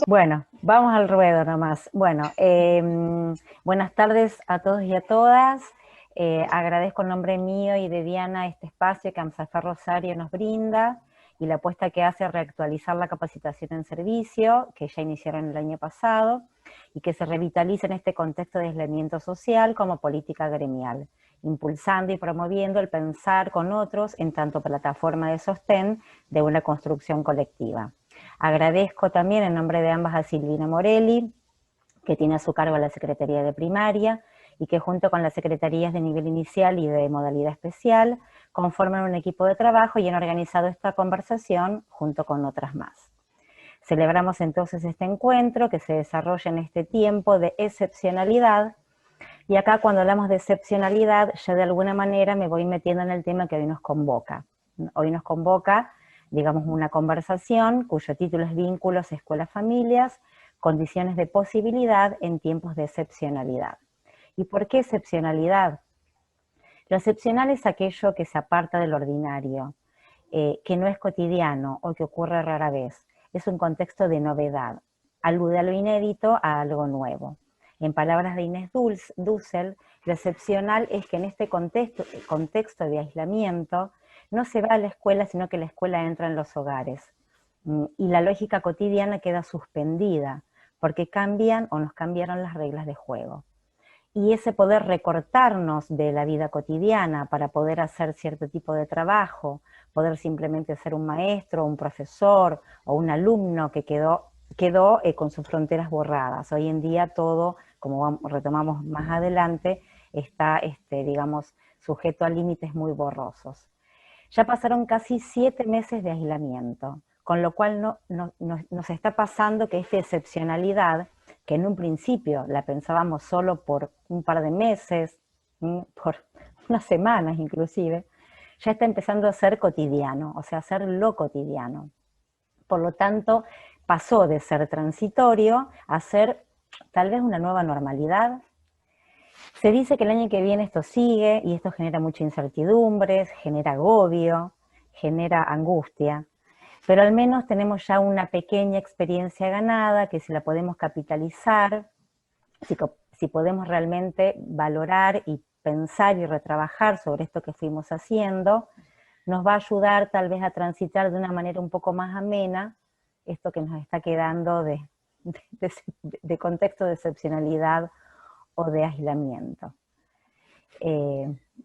Bueno, vamos al ruedo nomás. Bueno, buenas tardes a todos y a todas. Agradezco en nombre mío y de Diana este espacio que AMSAFER Rosario nos brinda y la apuesta que hace a reactualizar la capacitación en servicio, que ya iniciaron el año pasado, y que se revitalice en este contexto de aislamiento social como política gremial, impulsando y promoviendo el pensar con otros en tanto plataforma de sostén de una construcción colectiva. Agradezco también en nombre de ambas a Silvina Morelli, que tiene a su cargo la Secretaría de Primaria y que junto con las secretarías de nivel inicial y de modalidad especial conforman un equipo de trabajo y han organizado esta conversación junto con otras más. Celebramos entonces este encuentro que se desarrolla en este tiempo de excepcionalidad, y acá cuando hablamos de excepcionalidad ya de alguna manera me voy metiendo en el tema que hoy nos convoca. Hoy nos convoca, digamos, una conversación cuyo título es Vínculos Escuelas-Familias, condiciones de posibilidad en tiempos de excepcionalidad. ¿Y por qué excepcionalidad? Lo excepcional es aquello que se aparta del ordinario, que no es cotidiano o que ocurre rara vez. Es un contexto de novedad, alude a lo inédito, a algo nuevo. En palabras de Inés Dussel, lo excepcional es que en este contexto de aislamiento no se va a la escuela, sino que la escuela entra en los hogares. Y la lógica cotidiana queda suspendida, porque cambian o nos cambiaron las reglas de juego. Y ese poder recortarnos de la vida cotidiana para poder hacer cierto tipo de trabajo, poder simplemente ser un maestro, un profesor o un alumno que quedó con sus fronteras borradas. Hoy en día todo, como retomamos más adelante, está, digamos, sujeto a límites muy borrosos. Ya pasaron casi 7 meses de aislamiento, con lo cual nos está pasando que esta excepcionalidad, que en un principio la pensábamos solo por un par de meses, por unas semanas inclusive, ya está empezando a ser cotidiano, o sea, a ser lo cotidiano. Por lo tanto, pasó de ser transitorio a ser tal vez una nueva normalidad. Se dice que el año que viene esto sigue y esto genera mucha incertidumbre, genera agobio, genera angustia, pero al menos tenemos ya una pequeña experiencia ganada que si la podemos capitalizar, si podemos realmente valorar y pensar y retrabajar sobre esto que fuimos haciendo, nos va a ayudar tal vez a transitar de una manera un poco más amena esto que nos está quedando de contexto de excepcionalidad o de aislamiento.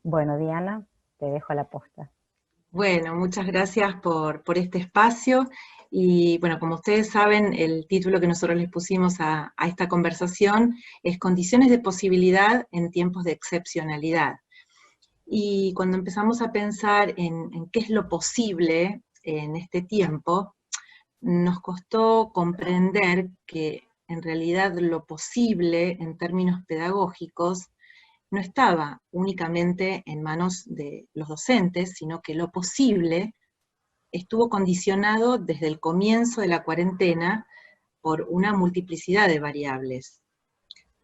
Bueno, Diana, te dejo la posta. Bueno, muchas gracias por este espacio. Y bueno, como ustedes saben, el título que nosotros les pusimos a esta conversación es Condiciones de posibilidad en tiempos de excepcionalidad. Y cuando empezamos a pensar en qué es lo posible en este tiempo, nos costó comprender que en realidad lo posible en términos pedagógicos no estaba únicamente en manos de los docentes, sino que lo posible estuvo condicionado desde el comienzo de la cuarentena por una multiplicidad de variables.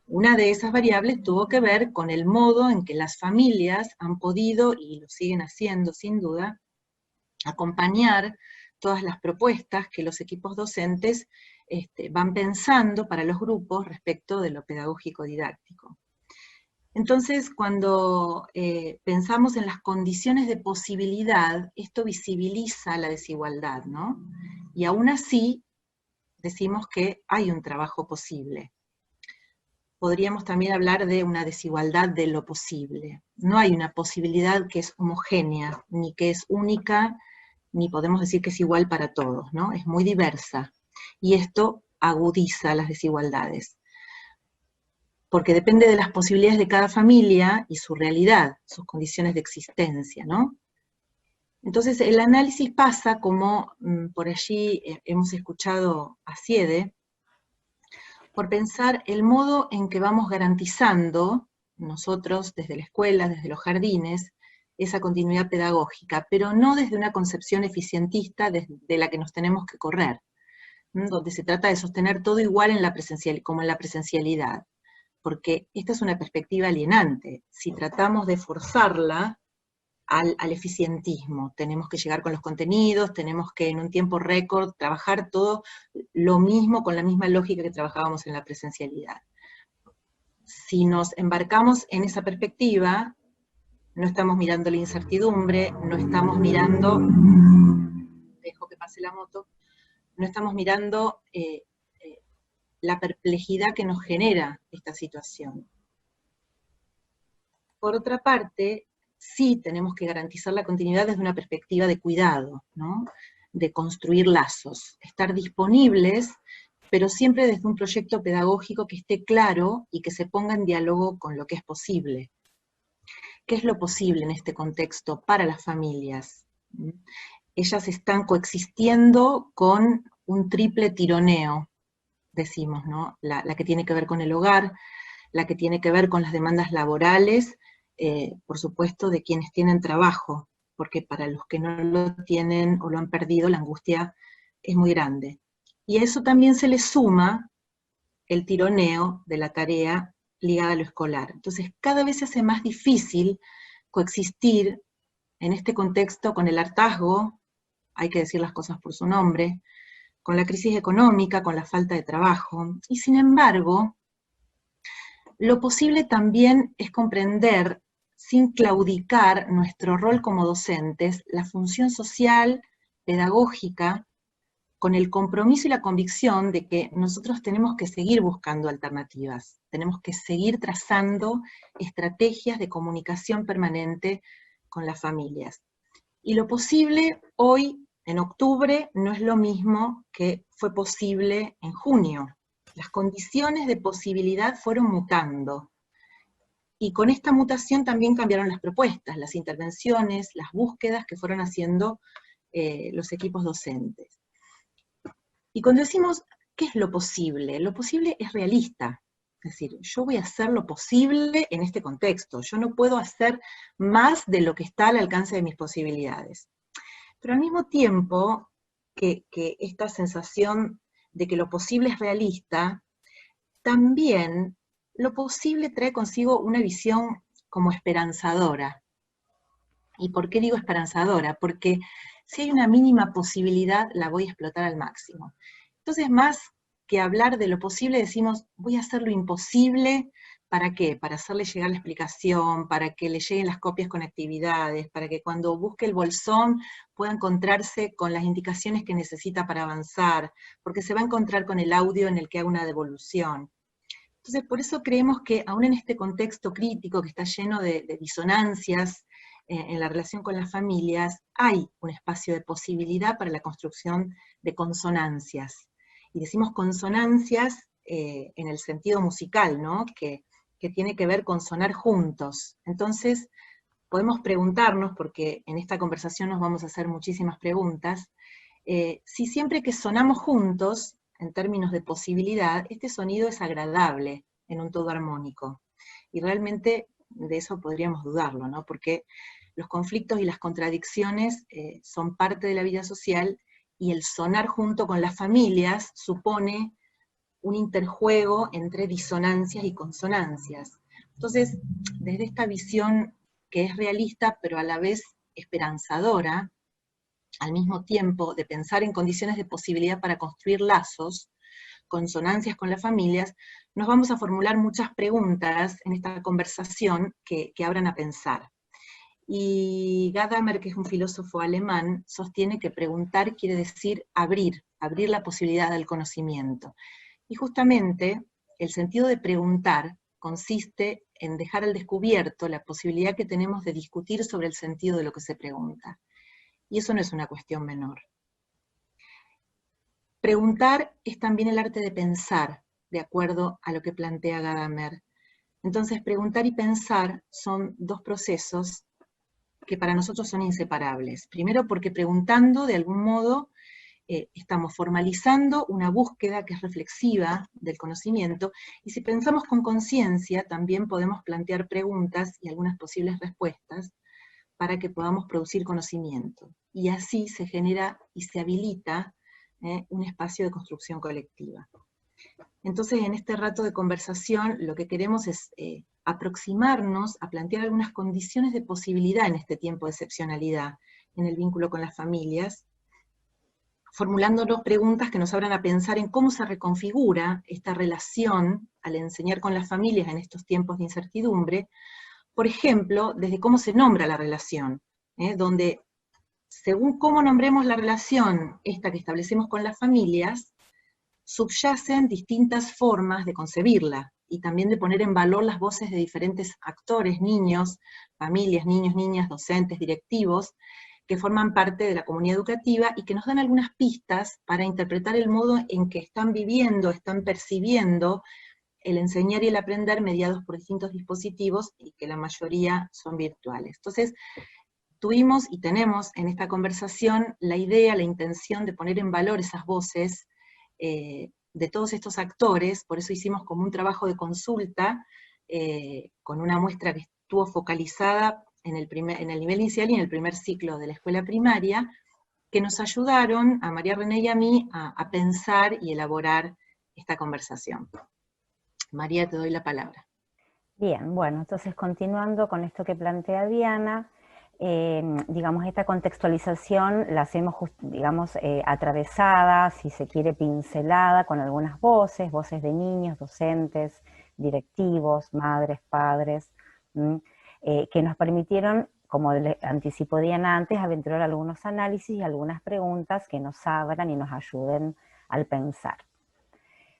Una de esas variables tuvo que ver con el modo en que las familias han podido, y lo siguen haciendo sin duda, acompañar todas las propuestas que los equipos docentes van pensando para los grupos respecto de lo pedagógico didáctico. Entonces, cuando pensamos en las condiciones de posibilidad, esto visibiliza la desigualdad, ¿no? Y aún así, decimos que hay un trabajo posible. Podríamos también hablar de una desigualdad de lo posible. No hay una posibilidad que es homogénea, ni que es única, ni podemos decir que es igual para todos, ¿no? Es muy diversa. Y esto agudiza las desigualdades, porque depende de las posibilidades de cada familia y su realidad, sus condiciones de existencia, ¿no? Entonces el análisis pasa, como por allí hemos escuchado a Siede, por pensar el modo en que vamos garantizando nosotros desde la escuela, desde los jardines, esa continuidad pedagógica, pero no desde una concepción eficientista de la que nos tenemos que correr, donde se trata de sostener todo igual como en la presencialidad, porque esta es una perspectiva alienante. Si tratamos de forzarla, al eficientismo. Tenemos que llegar con los contenidos, tenemos que en un tiempo récord trabajar todo lo mismo, con la misma lógica que trabajábamos en la presencialidad. Si nos embarcamos en esa perspectiva, no estamos mirando la incertidumbre, no estamos mirando, dejo que pase la moto, no estamos mirando la perplejidad que nos genera esta situación. Por otra parte, sí tenemos que garantizar la continuidad desde una perspectiva de cuidado, ¿no? De construir lazos, estar disponibles, pero siempre desde un proyecto pedagógico que esté claro y que se ponga en diálogo con lo que es posible. ¿Qué es lo posible en este contexto para las familias? Ellas están coexistiendo con un triple tironeo, decimos, ¿no? La que tiene que ver con el hogar, la que tiene que ver con las demandas laborales, por supuesto, de quienes tienen trabajo, porque para los que no lo tienen o lo han perdido, la angustia es muy grande. Y a eso también se le suma el tironeo de la tarea ligada a lo escolar. Entonces, cada vez se hace más difícil coexistir en este contexto con el hartazgo, hay que decir las cosas por su nombre, con la crisis económica, con la falta de trabajo, y sin embargo, lo posible también es comprender, sin claudicar, nuestro rol como docentes, la función social, pedagógica, con el compromiso y la convicción de que nosotros tenemos que seguir buscando alternativas, tenemos que seguir trazando estrategias de comunicación permanente con las familias. Y lo posible hoy, en octubre, no es lo mismo que fue posible en junio. Las condiciones de posibilidad fueron mutando. Y con esta mutación también cambiaron las propuestas, las intervenciones, las búsquedas que fueron haciendo los equipos docentes. Y cuando decimos, ¿qué es lo posible? Lo posible es realista. Es decir, yo voy a hacer lo posible en este contexto. Yo no puedo hacer más de lo que está al alcance de mis posibilidades. Pero al mismo tiempo que esta sensación de que lo posible es realista, también lo posible trae consigo una visión como esperanzadora. ¿Y por qué digo esperanzadora? Porque si hay una mínima posibilidad, la voy a explotar al máximo. Entonces, más que hablar de lo posible, decimos, voy a hacer lo imposible. ¿Para qué? Para hacerle llegar la explicación, para que le lleguen las copias con actividades, para que cuando busque el bolsón pueda encontrarse con las indicaciones que necesita para avanzar, porque se va a encontrar con el audio en el que haga una devolución. Entonces, por eso creemos que aún en este contexto crítico que está lleno de disonancias en la relación con las familias, hay un espacio de posibilidad para la construcción de consonancias. Y decimos consonancias en el sentido musical, ¿no? Que tiene que ver con sonar juntos. Entonces, podemos preguntarnos, porque en esta conversación nos vamos a hacer muchísimas preguntas, si siempre que sonamos juntos, en términos de posibilidad, este sonido es agradable en un todo armónico. Y realmente de eso podríamos dudarlo, ¿no? Porque los conflictos y las contradicciones son parte de la vida social, y el sonar junto con las familias supone un interjuego entre disonancias y consonancias. Entonces, desde esta visión que es realista, pero a la vez esperanzadora, al mismo tiempo de pensar en condiciones de posibilidad para construir lazos, consonancias con las familias, nos vamos a formular muchas preguntas en esta conversación que abran a pensar. Y Gadamer, que es un filósofo alemán, sostiene que preguntar quiere decir abrir la posibilidad del conocimiento. Y justamente el sentido de preguntar consiste en dejar al descubierto la posibilidad que tenemos de discutir sobre el sentido de lo que se pregunta. Y eso no es una cuestión menor. Preguntar es también el arte de pensar, de acuerdo a lo que plantea Gadamer. Entonces, preguntar y pensar son dos procesos que para nosotros son inseparables. Primero porque preguntando, de algún modo, estamos formalizando una búsqueda que es reflexiva del conocimiento, y si pensamos con conciencia, también podemos plantear preguntas y algunas posibles respuestas para que podamos producir conocimiento. Y así se genera y se habilita un espacio de construcción colectiva. Entonces, en este rato de conversación, lo que queremos es aproximarnos a plantear algunas condiciones de posibilidad en este tiempo de excepcionalidad, en el vínculo con las familias, formulándonos preguntas que nos abran a pensar en cómo se reconfigura esta relación al enseñar con las familias en estos tiempos de incertidumbre, por ejemplo, desde cómo se nombra la relación, donde según cómo nombremos la relación, esta que establecemos con las familias, subyacen distintas formas de concebirla, y también de poner en valor las voces de diferentes actores, niños, familias, niños, niñas, docentes, directivos, que forman parte de la comunidad educativa y que nos dan algunas pistas para interpretar el modo en que están viviendo, están percibiendo el enseñar y el aprender mediados por distintos dispositivos y que la mayoría son virtuales. Entonces, tuvimos y tenemos en esta conversación la idea, la intención de poner en valor esas voces de todos estos actores, por eso hicimos como un trabajo de consulta con una muestra que estuvo focalizada en el nivel inicial y en el primer ciclo de la escuela primaria, que nos ayudaron, a María René y a mí, a pensar y elaborar esta conversación. María, te doy la palabra. Bien, bueno, entonces continuando con esto que plantea Diana, digamos, esta contextualización la hacemos, digamos, atravesada, si se quiere, pincelada, con algunas voces de niños, docentes, directivos, madres, padres, que nos permitieron, como le anticipó Diana antes, aventurar algunos análisis y algunas preguntas que nos abran y nos ayuden al pensar.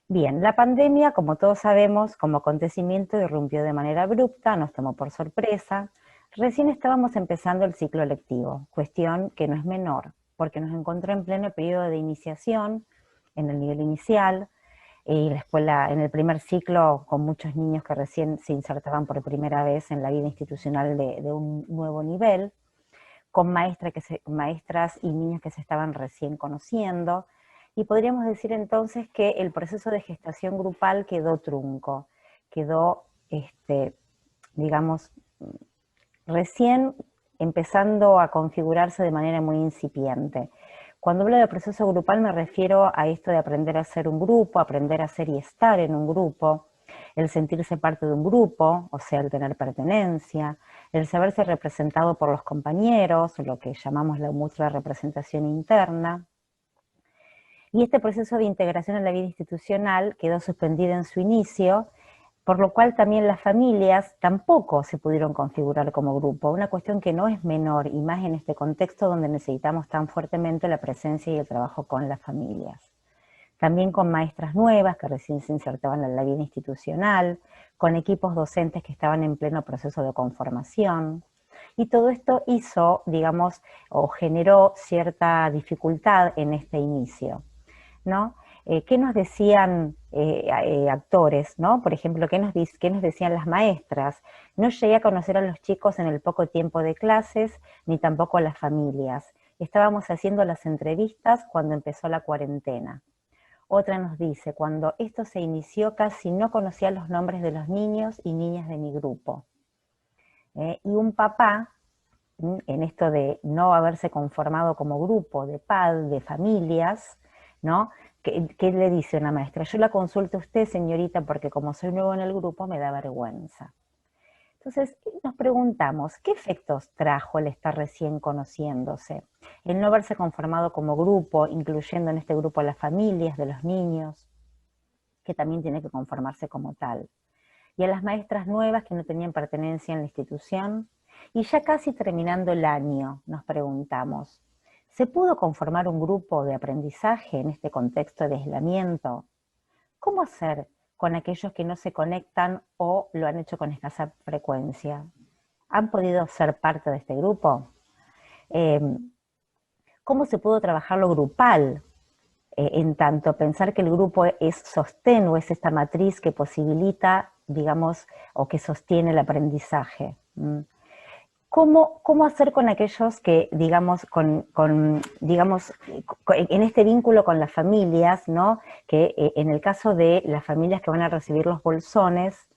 Bien, la pandemia, como todos sabemos, como acontecimiento irrumpió de manera abrupta, nos tomó por sorpresa. Recién estábamos empezando el ciclo lectivo, cuestión que no es menor, porque nos encontró en pleno periodo de iniciación, en el nivel inicial, y la escuela, en el primer ciclo, con muchos niños que recién se insertaban por primera vez en la vida institucional de un nuevo nivel, con maestras y niños que se estaban recién conociendo, y podríamos decir entonces que el proceso de gestación grupal quedó trunco, quedó, digamos, recién empezando a configurarse de manera muy incipiente. Cuando hablo de proceso grupal me refiero a esto de aprender a ser un grupo, aprender a ser y estar en un grupo, el sentirse parte de un grupo, o sea, el tener pertenencia, el saberse representado por los compañeros, lo que llamamos la mutua representación interna. Y este proceso de integración en la vida institucional quedó suspendido en su inicio, por lo cual también las familias tampoco se pudieron configurar como grupo, una cuestión que no es menor, y más en este contexto donde necesitamos tan fuertemente la presencia y el trabajo con las familias. También con maestras nuevas que recién se insertaban en la vida institucional, con equipos docentes que estaban en pleno proceso de conformación. Y todo esto hizo, digamos, o generó cierta dificultad en este inicio, ¿no? ¿Qué nos decían actores, ¿no? Por ejemplo, ¿qué nos decían las maestras? No llegué a conocer a los chicos en el poco tiempo de clases, ni tampoco a las familias. Estábamos haciendo las entrevistas cuando empezó la cuarentena. Otra nos dice, cuando esto se inició casi no conocía los nombres de los niños y niñas de mi grupo. Y un papá, en esto de no haberse conformado como grupo de padres, de familias, ¿no? ¿Qué le dice una maestra? Yo la consulto a usted, señorita, porque como soy nuevo en el grupo me da vergüenza. Entonces nos preguntamos, ¿qué efectos trajo el estar recién conociéndose? El no haberse conformado como grupo, incluyendo en este grupo a las familias de los niños, que también tiene que conformarse como tal. Y a las maestras nuevas que no tenían pertenencia en la institución. Y ya casi terminando el año, nos preguntamos, ¿se pudo conformar un grupo de aprendizaje en este contexto de aislamiento? ¿Cómo hacer con aquellos que no se conectan o lo han hecho con escasa frecuencia? ¿Han podido ser parte de este grupo? ¿Cómo se pudo trabajar lo grupal? En tanto pensar que el grupo es sostén o es esta matriz que posibilita, digamos, o que sostiene el aprendizaje. ¿Cómo hacer con aquellos que, digamos, en este vínculo con las familias, ¿no? Que en el caso de las familias que van a recibir los bolsones,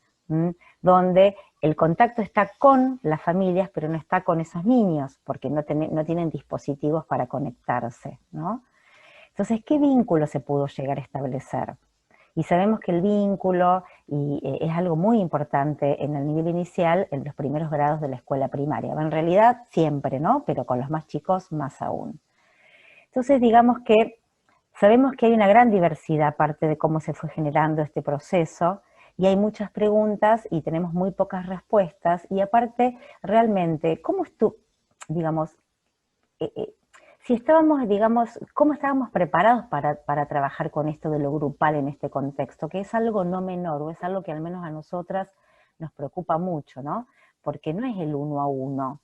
donde el contacto está con las familias, pero no está con esos niños, porque no tienen dispositivos para conectarse, ¿no? Entonces, ¿qué vínculo se pudo llegar a establecer? Y sabemos que el vínculo es algo muy importante en el nivel inicial, en los primeros grados de la escuela primaria. En realidad siempre, ¿no? Pero con los más chicos más aún. Entonces digamos que sabemos que hay una gran diversidad aparte de cómo se fue generando este proceso, y hay muchas preguntas y tenemos muy pocas respuestas, y aparte, realmente, ¿cómo digamos, si estábamos, digamos, cómo estábamos preparados para trabajar con esto de lo grupal en este contexto, que es algo no menor, o es algo que al menos a nosotras nos preocupa mucho, ¿no? Porque no es el uno a uno,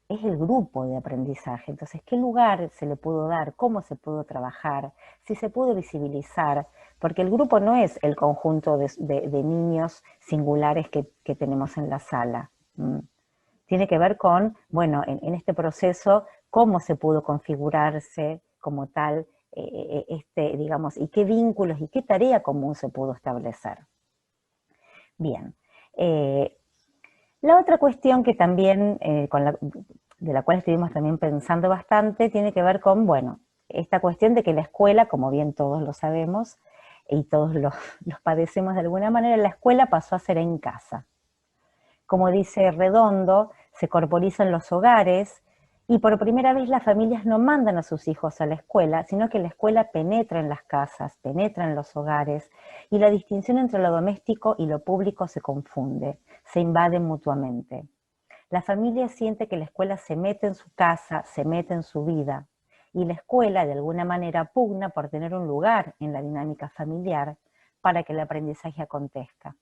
es el grupo de aprendizaje. Entonces, ¿qué lugar se le pudo dar? ¿Cómo se pudo trabajar? Si se pudo visibilizar, porque el grupo no es el conjunto de niños singulares que tenemos en la sala. Tiene que ver con, bueno, en este proceso, cómo se pudo configurarse como tal, digamos, y qué vínculos y qué tarea común se pudo establecer. Bien. La otra cuestión que también, de la cual estuvimos también pensando bastante, tiene que ver con, bueno, esta cuestión de que la escuela, como bien todos lo sabemos, y todos los padecemos de alguna manera, la escuela pasó a ser en casa. Como dice Redondo, se corporizan los hogares, y por primera vez las familias no mandan a sus hijos a la escuela, sino que la escuela penetra en las casas, penetra en los hogares, y la distinción entre lo doméstico y lo público se confunde, se invaden mutuamente. La familia siente que la escuela se mete en su casa, se mete en su vida, y la escuela de alguna manera pugna por tener un lugar en la dinámica familiar para que el aprendizaje acontezca.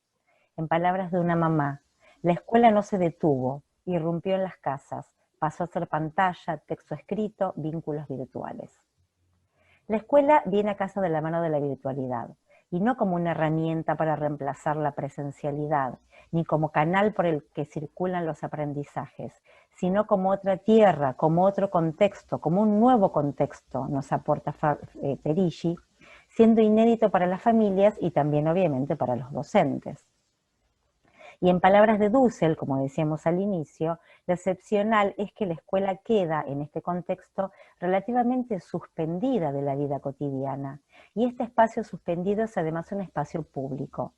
En palabras de una mamá, la escuela no se detuvo, irrumpió en las casas, pasó a ser pantalla, texto escrito, vínculos virtuales. La escuela viene a casa de la mano de la virtualidad, y no como una herramienta para reemplazar la presencialidad, ni como canal por el que circulan los aprendizajes, sino como otra tierra, como otro contexto, como un nuevo contexto, nos aporta Perici, siendo inédito para las familias y también obviamente para los docentes. Y en palabras de Dussel, como decíamos al inicio, lo excepcional es que la escuela queda, en este contexto, relativamente suspendida de la vida cotidiana. Y este espacio suspendido es además un espacio público.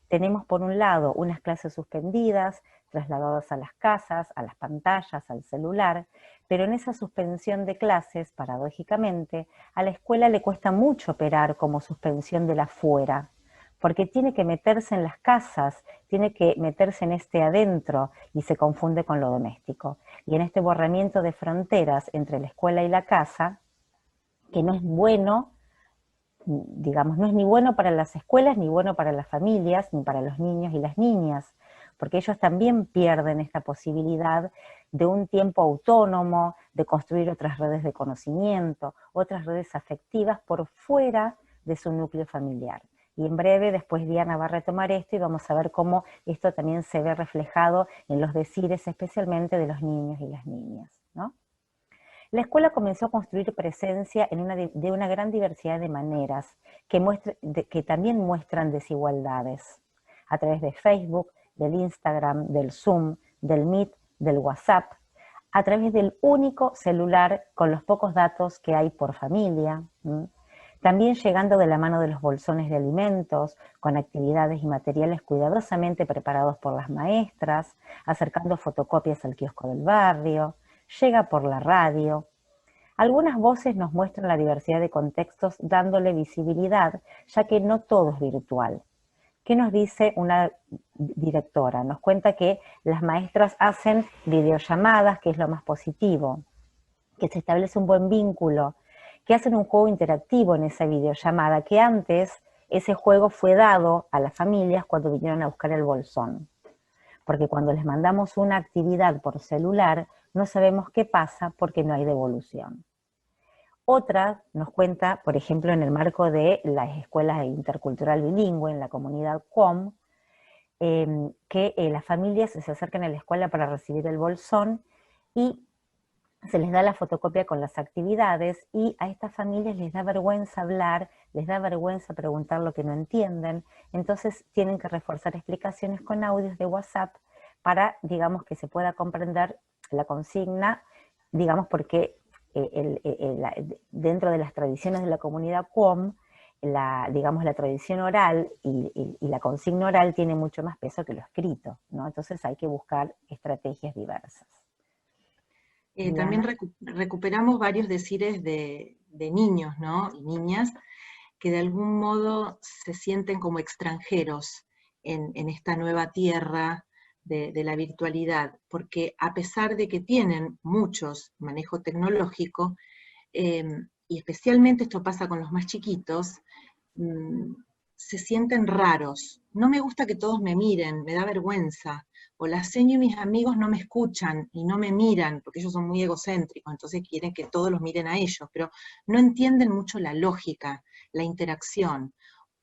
Tenemos por un lado unas clases suspendidas, trasladadas a las casas, a las pantallas, al celular, pero en esa suspensión de clases, paradójicamente, a la escuela le cuesta mucho operar como suspensión del afuera, porque tiene que meterse en las casas, tiene que meterse en este adentro y se confunde con lo doméstico. Y en este borramiento de fronteras entre la escuela y la casa, que no es bueno, digamos, no es ni bueno para las escuelas, ni bueno para las familias, ni para los niños y las niñas, porque ellos también pierden esta posibilidad de un tiempo autónomo, de construir otras redes de conocimiento, otras redes afectivas por fuera de su núcleo familiar. Y en breve, después Diana va a retomar esto y vamos a ver cómo esto también se ve reflejado en los decires, especialmente de los niños y las niñas, ¿no? La escuela comenzó a construir presencia de una gran diversidad de maneras que también muestran desigualdades, a través de Facebook, del Instagram, del Zoom, del Meet, del WhatsApp, a través del único celular con los pocos datos que hay por familia, también llegando de la mano de los bolsones de alimentos, con actividades y materiales cuidadosamente preparados por las maestras, acercando fotocopias al kiosco del barrio, llega por la radio. Algunas voces nos muestran la diversidad de contextos dándole visibilidad, ya que no todo es virtual. ¿Qué nos dice una directora? Nos cuenta que las maestras hacen videollamadas, que es lo más positivo, que se establece un buen vínculo, que hacen un juego interactivo en esa videollamada, que antes ese juego fue dado a las familias cuando vinieron a buscar el bolsón. Porque cuando les mandamos una actividad por celular, no sabemos qué pasa porque no hay devolución. Otra nos cuenta, por ejemplo, en el marco de las escuelas intercultural bilingüe en la comunidad COM, que las familias se acercan a la escuela para recibir el bolsón y se les da la fotocopia con las actividades, y a estas familias les da vergüenza hablar, les da vergüenza preguntar lo que no entienden, entonces tienen que reforzar explicaciones con audios de WhatsApp para, digamos, que se pueda comprender la consigna, digamos, porque dentro de las tradiciones de la comunidad QOM, digamos, la tradición oral y la consigna oral tiene mucho más peso que lo escrito, ¿no? Entonces hay que buscar estrategias diversas. También Diana. recuperamos varios decires de niños, ¿no? Y niñas, que de algún modo se sienten como extranjeros en esta nueva tierra de la virtualidad, porque a pesar de que tienen muchos manejo tecnológico, y especialmente esto pasa con los más chiquitos, mm, se sienten raros. No me gusta que todos me miren, me da vergüenza. O la seño y mis amigos no me escuchan y no me miran, porque ellos son muy egocéntricos, entonces quieren que todos los miren a ellos, pero no entienden mucho la lógica, la interacción.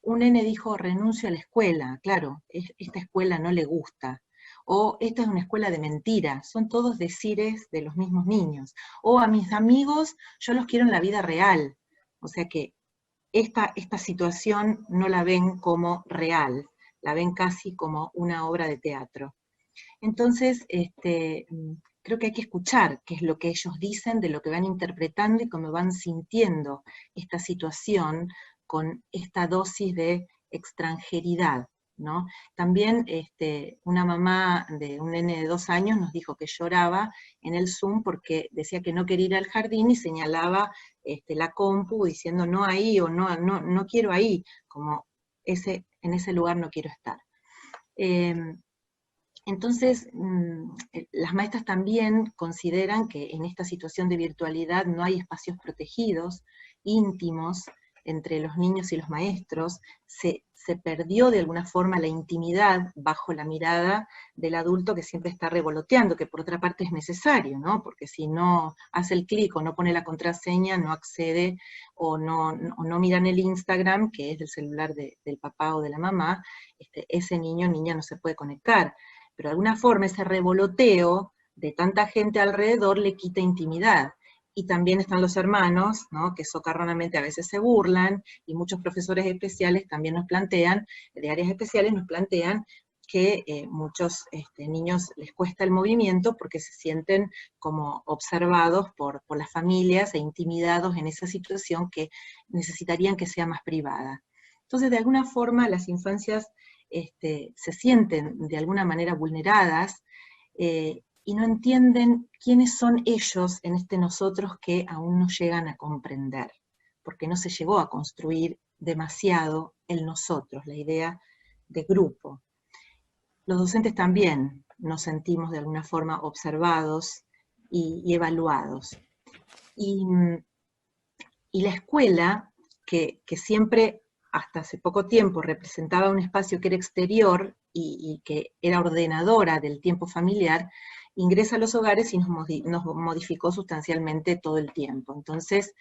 Un nene dijo, renuncio a la escuela, claro, esta escuela no le gusta. O esta es una escuela de mentira, son todos decires de los mismos niños. O a mis amigos, yo los quiero en la vida real. O sea que esta situación no la ven como real, la ven casi como una obra de teatro. Entonces, creo que hay que escuchar qué es lo que ellos dicen, de lo que van interpretando y cómo van sintiendo esta situación con esta dosis de extranjeridad, ¿no? También una mamá de un nene de 2 años nos dijo que lloraba en el Zoom porque decía que no quería ir al jardín y señalaba la compu diciendo no ahí o no quiero ahí, como en ese lugar no quiero estar. Entonces, las maestras también consideran que en esta situación de virtualidad no hay espacios protegidos, íntimos, entre los niños y los maestros, se perdió de alguna forma la intimidad bajo la mirada del adulto que siempre está revoloteando, que por otra parte es necesario, ¿no? Porque si no hace el clic o no pone la contraseña, no accede o no miran el Instagram, que es del celular del papá o de la mamá, ese niño o niña no se puede conectar. Pero de alguna forma ese revoloteo de tanta gente alrededor le quita intimidad. Y también están los hermanos, ¿no? Que socarronamente a veces se burlan, y muchos profesores especiales también nos plantean, de áreas especiales nos plantean que muchos niños les cuesta el movimiento porque se sienten como observados por las familias e intimidados en esa situación que necesitarían que sea más privada. Entonces, de alguna forma, las infancias se sienten de alguna manera vulneradas y no entienden quiénes son ellos en este nosotros que aún no llegan a comprender, porque no se llegó a construir demasiado el nosotros, la idea de grupo. Los docentes también nos sentimos de alguna forma observados y evaluados. Y la escuela, que siempre, hasta hace poco tiempo, representaba un espacio que era exterior y que era ordenadora del tiempo familiar, ingresa a los hogares y nos modificó sustancialmente todo el tiempo. Entonces,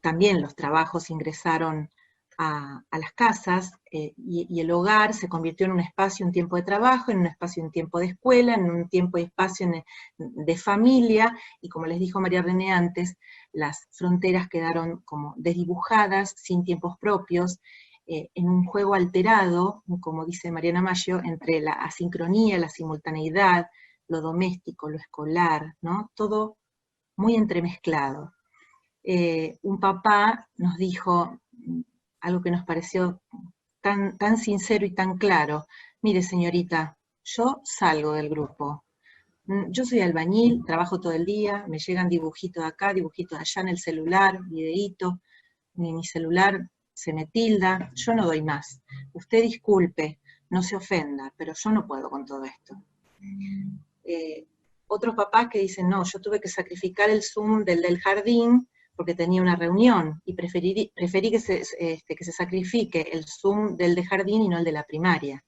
también los trabajos ingresaron a las casas y el hogar se convirtió en un espacio, un tiempo de trabajo, en un espacio, un tiempo de escuela, en un tiempo y espacio de familia, y como les dijo María René antes, las fronteras quedaron como desdibujadas, sin tiempos propios, en un juego alterado, como dice Mariana Maggio, entre la asincronía, la simultaneidad, lo doméstico, lo escolar, ¿no? Todo muy entremezclado. Un papá nos dijo algo que nos pareció tan sincero y tan claro. Mire, señorita, yo salgo del grupo. Yo soy albañil, trabajo todo el día, me llegan dibujitos de acá, dibujitos de allá en el celular, videíto, mi celular se me tilda, yo no doy más. Usted disculpe, no se ofenda, pero yo no puedo con todo esto. Otros papás que dicen, no, yo tuve que sacrificar el Zoom del jardín porque tenía una reunión, y preferí que se sacrifique el Zoom del de jardín y no el de la primaria,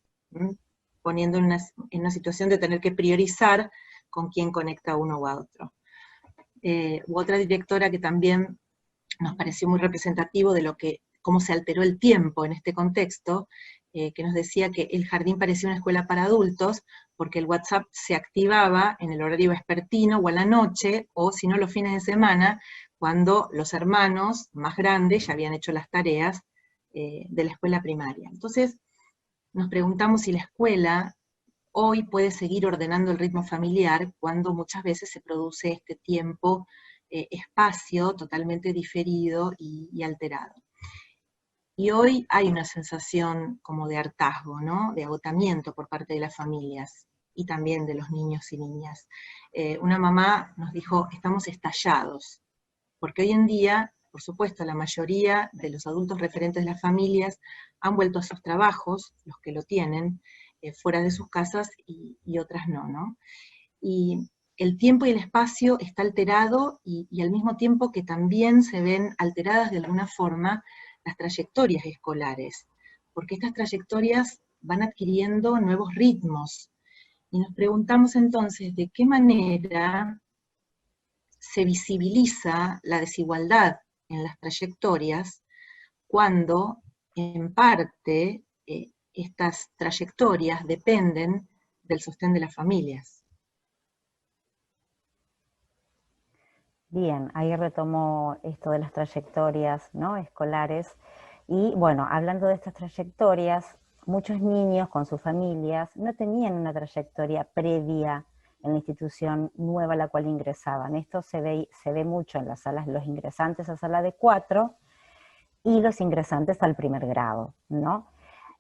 poniendo en una situación de tener que priorizar con quién conecta uno u otro. U otra directora que también nos pareció muy representativo de cómo se alteró el tiempo en este contexto, que nos decía que el jardín parecía una escuela para adultos, porque el WhatsApp se activaba en el horario vespertino o a la noche, o si no los fines de semana, cuando los hermanos más grandes ya habían hecho las tareas de la escuela primaria. Entonces, nos preguntamos si la escuela hoy puede seguir ordenando el ritmo familiar cuando muchas veces se produce este tiempo, espacio totalmente diferido y alterado. Y hoy hay una sensación como de hartazgo, ¿no? De agotamiento por parte de las familias y también de los niños y niñas. Una mamá nos dijo, estamos estallados, porque hoy en día, por supuesto, la mayoría de los adultos referentes de las familias han vuelto a sus trabajos, los que lo tienen, fuera de sus casas y otras no, ¿no? Y el tiempo y el espacio está alterado y al mismo tiempo que también se ven alteradas de alguna forma las trayectorias escolares, porque estas trayectorias van adquiriendo nuevos ritmos. Y nos preguntamos entonces de qué manera se visibiliza la desigualdad en las trayectorias cuando en parte estas trayectorias dependen del sostén de las familias. Bien, ahí retomo esto de las trayectorias, ¿no?, escolares. Y bueno, hablando de estas trayectorias, muchos niños con sus familias no tenían una trayectoria previa en la institución nueva a la cual ingresaban. Esto se ve mucho en las salas, los ingresantes a sala de 4 y los ingresantes al primer grado, ¿no?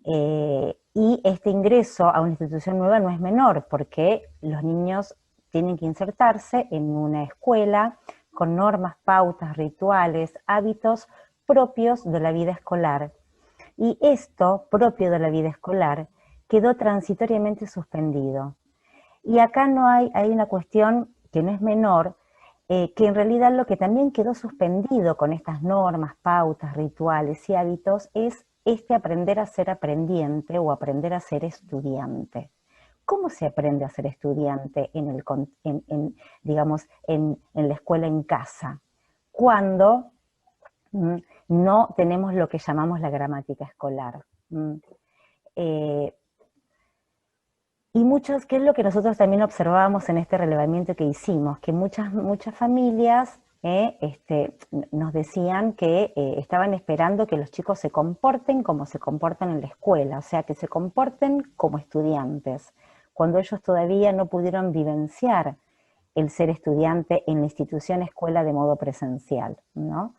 Y este ingreso a una institución nueva no es menor, porque los niños tienen que insertarse en una escuela con normas, pautas, rituales, hábitos propios de la vida escolar. Y esto, propio de la vida escolar, quedó transitoriamente suspendido. Y acá hay una cuestión que no es menor, que en realidad lo que también quedó suspendido con estas normas, pautas, rituales y hábitos es este aprender a ser aprendiente o aprender a ser estudiante. ¿Cómo se aprende a ser estudiante digamos, en la escuela en casa? Cuando no tenemos lo que llamamos la gramática escolar. Y muchos, que es lo que nosotros también observábamos en este relevamiento que hicimos, que muchas familias nos decían que estaban esperando que los chicos se comporten como se comportan en la escuela, o sea, que se comporten como estudiantes, cuando ellos todavía no pudieron vivenciar el ser estudiante en la institución escuela de modo presencial, ¿no?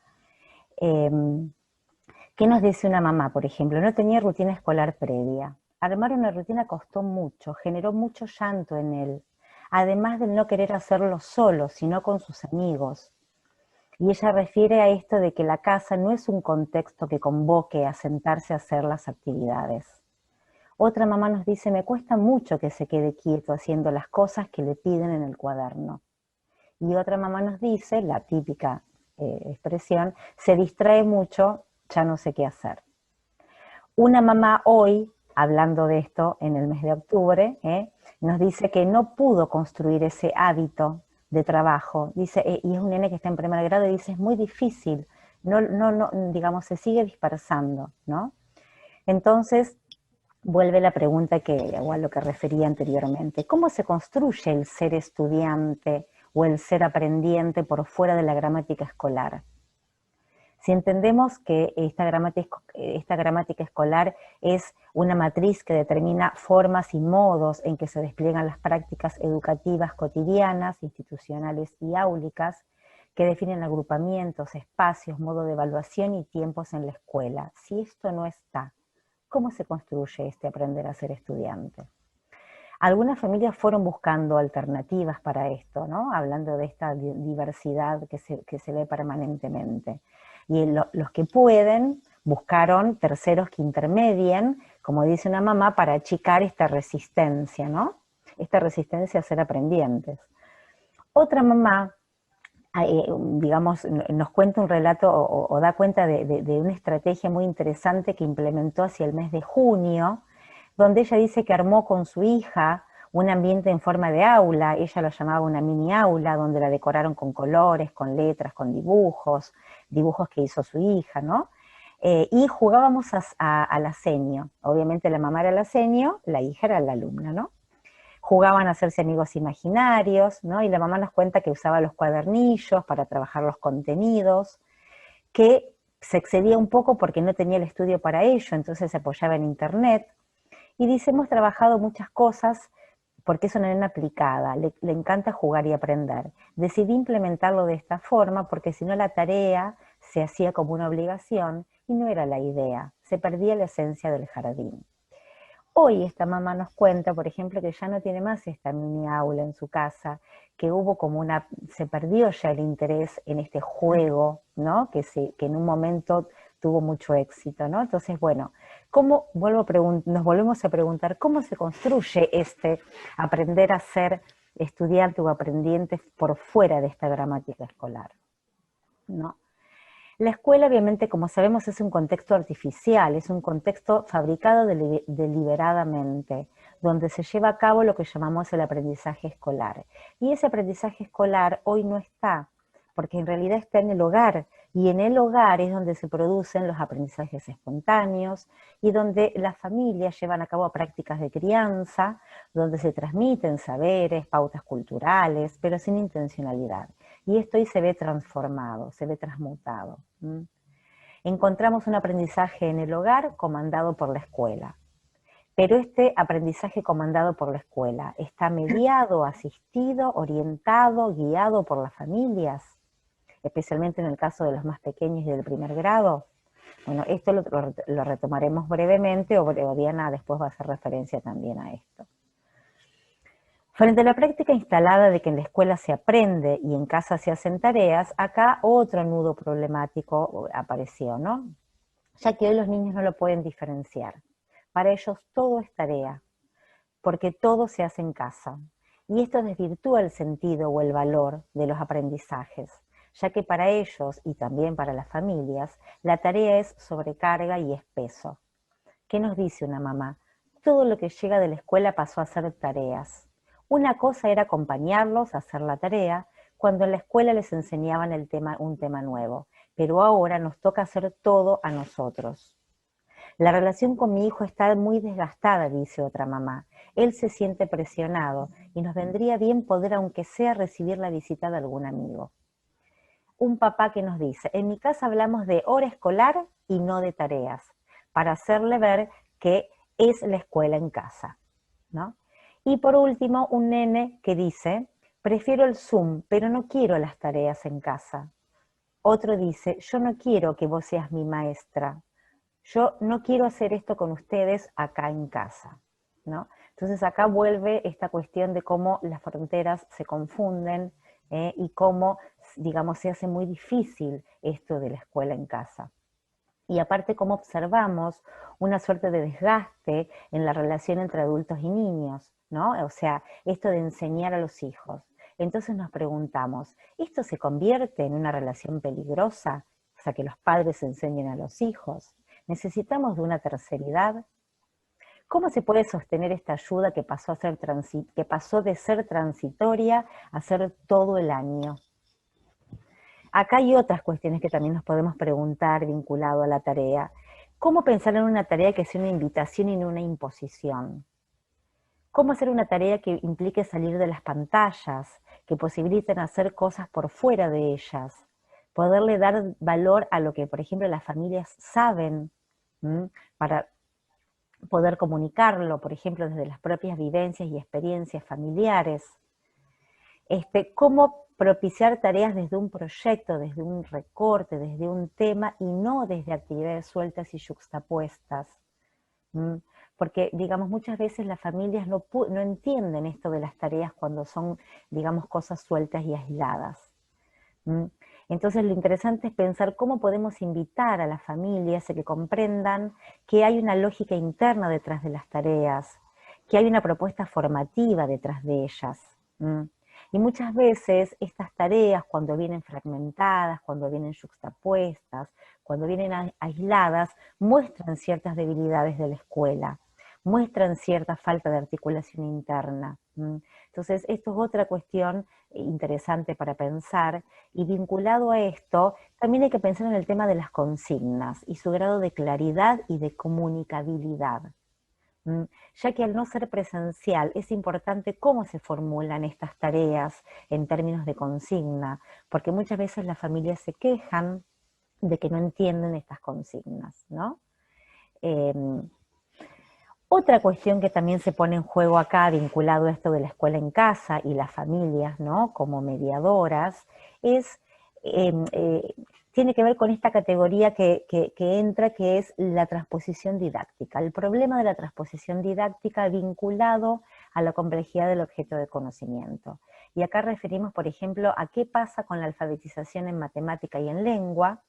¿Qué nos dice una mamá, por ejemplo? No tenía rutina escolar previa. Armar una rutina costó mucho, generó mucho llanto en él, además de no querer hacerlo solo, sino con sus amigos. Y ella refiere a esto de que la casa no es un contexto que convoque a sentarse a hacer las actividades. Otra mamá nos dice, me cuesta mucho que se quede quieto haciendo las cosas que le piden en el cuaderno. Y otra mamá nos dice, la típica expresión, se distrae mucho, ya no sé qué hacer. Una mamá hoy, hablando de esto en el mes de octubre, nos dice que no pudo construir ese hábito de trabajo. Dice, y es un nene que está en primer grado y dice, es muy difícil, digamos, se sigue dispersando, ¿no? Entonces, vuelve la pregunta o a lo que refería anteriormente, ¿cómo se construye el ser estudiante o el ser aprendiente por fuera de la gramática escolar? Si entendemos que esta gramática escolar es una matriz que determina formas y modos en que se despliegan las prácticas educativas cotidianas, institucionales y áulicas, que definen agrupamientos, espacios, modo de evaluación y tiempos en la escuela. Si esto no está, ¿cómo se construye este aprender a ser estudiante? Algunas familias fueron buscando alternativas para esto, ¿no? Hablando de esta diversidad que se ve permanentemente. Y los que pueden buscaron terceros que intermedien, como dice una mamá, para achicar esta resistencia, ¿no? Esta resistencia a ser aprendientes. Otra mamá, digamos, nos cuenta un relato o da cuenta de una estrategia muy interesante que implementó hacia el mes de junio, donde ella dice que armó con su hija un ambiente en forma de aula, ella lo llamaba una mini aula, donde la decoraron con colores, con letras, con dibujos que hizo su hija, ¿no? Y jugábamos a la senio. Obviamente la mamá era la senio, la hija era la alumna, ¿no? Jugaban a hacerse amigos imaginarios, ¿no? Y la mamá nos cuenta que usaba los cuadernillos para trabajar los contenidos, que se excedía un poco porque no tenía el estudio para ello, entonces se apoyaba en internet. Y dice, hemos trabajado muchas cosas porque es una nena aplicada, le encanta jugar y aprender. Decidí implementarlo de esta forma porque si no la tarea se hacía como una obligación y no era la idea, se perdía la esencia del jardín. Hoy esta mamá nos cuenta, por ejemplo, que ya no tiene más esta mini aula en su casa, que hubo como se perdió ya el interés en este juego, ¿no? Que en un momento tuvo mucho éxito, ¿no? Entonces, bueno, nos volvemos a preguntar, ¿cómo se construye este aprender a ser estudiante o aprendiente por fuera de esta gramática escolar, ¿no? La escuela, obviamente, como sabemos, es un contexto artificial, es un contexto fabricado deliberadamente, donde se lleva a cabo lo que llamamos el aprendizaje escolar. Y ese aprendizaje escolar hoy no está, porque en realidad está en el hogar, y en el hogar es donde se producen los aprendizajes espontáneos y donde las familias llevan a cabo prácticas de crianza, donde se transmiten saberes, pautas culturales, pero sin intencionalidad. Y esto hoy se ve transformado, se ve transmutado. Encontramos un aprendizaje en el hogar comandado por la escuela. Pero este aprendizaje comandado por la escuela está mediado, asistido, orientado, guiado por las familias, especialmente en el caso de los más pequeños y del primer grado. Bueno, esto lo retomaremos brevemente, o Diana después va a hacer referencia también a esto. Frente a la práctica instalada de que en la escuela se aprende y en casa se hacen tareas, acá otro nudo problemático apareció, ¿no? Ya que hoy los niños no lo pueden diferenciar. Para ellos todo es tarea, porque todo se hace en casa. Y esto desvirtúa el sentido o el valor de los aprendizajes, ya que para ellos y también para las familias, la tarea es sobrecarga y es peso. ¿Qué nos dice una mamá? Todo lo que llega de la escuela pasó a ser tareas. Una cosa era acompañarlos a hacer la tarea cuando en la escuela les enseñaban un tema nuevo, pero ahora nos toca hacer todo a nosotros. La relación con mi hijo está muy desgastada, dice otra mamá. Él se siente presionado y nos vendría bien poder, aunque sea, recibir la visita de algún amigo. Un papá que nos dice, en mi casa hablamos de hora escolar y no de tareas, para hacerle ver que es la escuela en casa, ¿no? Y por último, un nene que dice, prefiero el Zoom, pero no quiero las tareas en casa. Otro dice, yo no quiero que vos seas mi maestra, yo no quiero hacer esto con ustedes acá en casa, ¿no? Entonces acá vuelve esta cuestión de cómo las fronteras se confunden y cómo, digamos, se hace muy difícil esto de la escuela en casa. Y aparte cómo observamos una suerte de desgaste en la relación entre adultos y niños, ¿no? O sea, esto de enseñar a los hijos. Entonces nos preguntamos, ¿esto se convierte en una relación peligrosa? O sea, que los padres enseñen a los hijos. ¿Necesitamos de una terceridad? ¿Cómo se puede sostener esta ayuda que pasó de ser transitoria a ser todo el año? Acá hay otras cuestiones que también nos podemos preguntar vinculado a la tarea. ¿Cómo pensar en una tarea que sea una invitación y no una imposición? ¿Cómo hacer una tarea que implique salir de las pantallas, que posibiliten hacer cosas por fuera de ellas? Poderle dar valor a lo que, por ejemplo, las familias saben, para poder comunicarlo, por ejemplo, desde las propias vivencias y experiencias familiares. Cómo propiciar tareas desde un proyecto, desde un recorte, desde un tema, y no desde actividades sueltas y yuxtapuestas. Porque, digamos, muchas veces las familias no entienden esto de las tareas cuando son, digamos, cosas sueltas y aisladas. Entonces lo interesante es pensar cómo podemos invitar a las familias a que comprendan que hay una lógica interna detrás de las tareas, que hay una propuesta formativa detrás de ellas. Y muchas veces estas tareas, cuando vienen fragmentadas, cuando vienen yuxtapuestas, cuando vienen aisladas, muestran ciertas debilidades de la escuela, muestran cierta falta de articulación interna. Entonces, esto es otra cuestión interesante para pensar, y vinculado a esto, también hay que pensar en el tema de las consignas y su grado de claridad y de comunicabilidad. Ya que al no ser presencial es importante cómo se formulan estas tareas en términos de consigna, porque muchas veces las familias se quejan de que no entienden estas consignas, ¿no? Otra cuestión que también se pone en juego acá, vinculado a esto de la escuela en casa y las familias, ¿no?, como mediadoras, es tiene que ver con esta categoría que entra, que es la transposición didáctica. El problema de la transposición didáctica vinculado a la complejidad del objeto de conocimiento. Y acá referimos, por ejemplo, a qué pasa con la alfabetización en matemática y en lengua,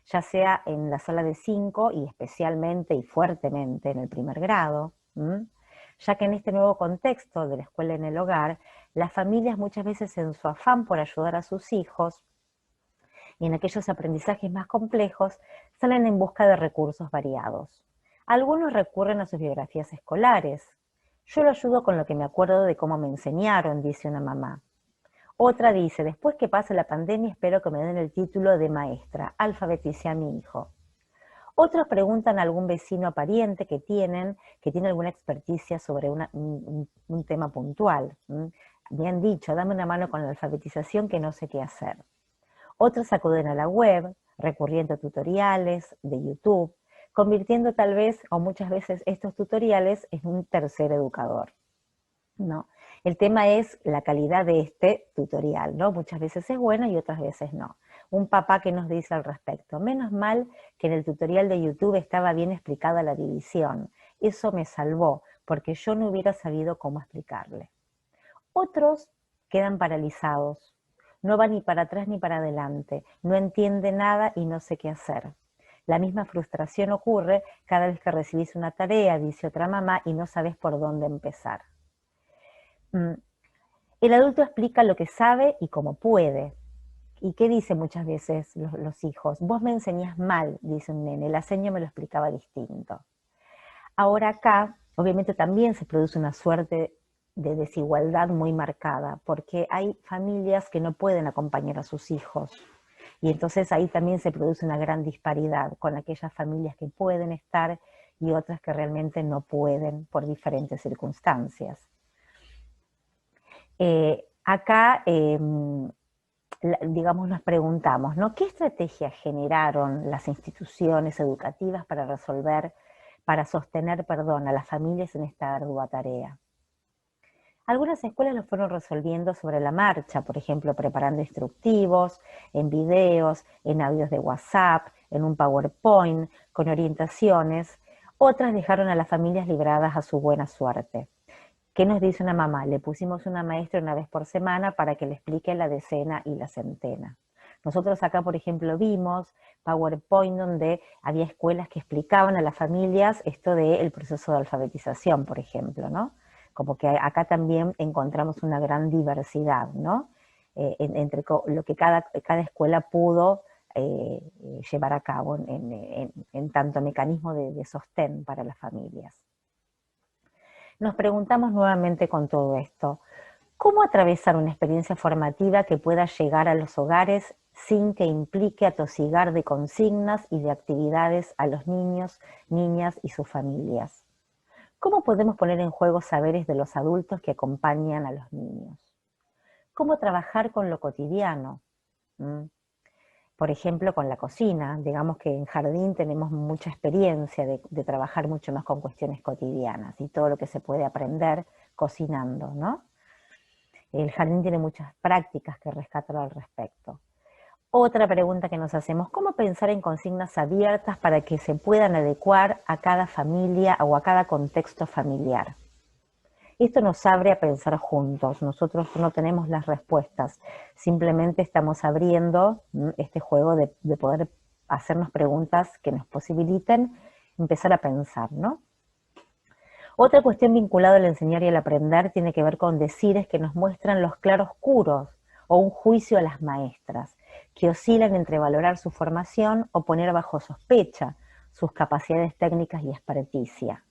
ya sea en la sala de 5 y especialmente y fuertemente en el primer grado, ya que en este nuevo contexto de la escuela en el hogar, las familias muchas veces en su afán por ayudar a sus hijos y en aquellos aprendizajes más complejos salen en busca de recursos variados. Algunos recurren a sus biografías escolares. Yo lo ayudo con lo que me acuerdo de cómo me enseñaron, dice una mamá. Otra dice, después que pase la pandemia espero que me den el título de maestra, alfabeticé a mi hijo. Otros preguntan a algún vecino o pariente que tiene alguna experticia sobre un tema puntual. Me han dicho, dame una mano con la alfabetización que no sé qué hacer. Otros acuden a la web, recurriendo a tutoriales de YouTube, convirtiendo tal vez o muchas veces estos tutoriales en un tercer educador, ¿no? El tema es la calidad de este tutorial, ¿no? Muchas veces es buena y otras veces no. Un papá que nos dice al respecto, menos mal que en el tutorial de YouTube estaba bien explicada la división. Eso me salvó, porque yo no hubiera sabido cómo explicarle. Otros quedan paralizados. No va ni para atrás ni para adelante. No entiende nada y no sé qué hacer. La misma frustración ocurre cada vez que recibís una tarea, dice otra mamá, y no sabes por dónde empezar. El adulto explica lo que sabe y cómo puede. ¿Y qué dice muchas veces los hijos? Vos me enseñás mal, dice un nene, la seño me lo explicaba distinto. Ahora acá, obviamente también se produce una suerte de desigualdad muy marcada, porque hay familias que no pueden acompañar a sus hijos. Y entonces ahí también se produce una gran disparidad con aquellas familias que pueden estar y otras que realmente no pueden por diferentes circunstancias. Acá, digamos, nos preguntamos, ¿no? ¿Qué estrategias generaron las instituciones educativas para sostener, a las familias en esta ardua tarea? Algunas escuelas lo fueron resolviendo sobre la marcha, por ejemplo, preparando instructivos, en videos, en audios de WhatsApp, en un PowerPoint, con orientaciones. Otras dejaron a las familias libradas a su buena suerte. ¿Qué nos dice una mamá? Le pusimos una maestra una vez por semana para que le explique la decena y la centena. Nosotros acá, por ejemplo, vimos PowerPoint donde había escuelas que explicaban a las familias esto del proceso de alfabetización, por ejemplo, ¿no? Como que acá también encontramos una gran diversidad, ¿no? Entre lo que cada escuela pudo llevar a cabo en tanto mecanismo de sostén para las familias. Nos preguntamos nuevamente con todo esto, ¿cómo atravesar una experiencia formativa que pueda llegar a los hogares sin que implique atosigar de consignas y de actividades a los niños, niñas y sus familias? ¿Cómo podemos poner en juego saberes de los adultos que acompañan a los niños? ¿Cómo trabajar con lo cotidiano? Por ejemplo, con la cocina. Digamos que en jardín tenemos mucha experiencia de trabajar mucho más con cuestiones cotidianas y todo lo que se puede aprender cocinando, ¿no? El jardín tiene muchas prácticas que rescatar al respecto. Otra pregunta que nos hacemos, ¿cómo pensar en consignas abiertas para que se puedan adecuar a cada familia o a cada contexto familiar? Esto nos abre a pensar juntos, nosotros no tenemos las respuestas, simplemente estamos abriendo este juego de poder hacernos preguntas que nos posibiliten empezar a pensar, ¿no? Otra cuestión vinculada al enseñar y al aprender tiene que ver con decires que nos muestran los claroscuros o un juicio a las maestras, que oscilan entre valorar su formación o poner bajo sospecha sus capacidades técnicas y experticia.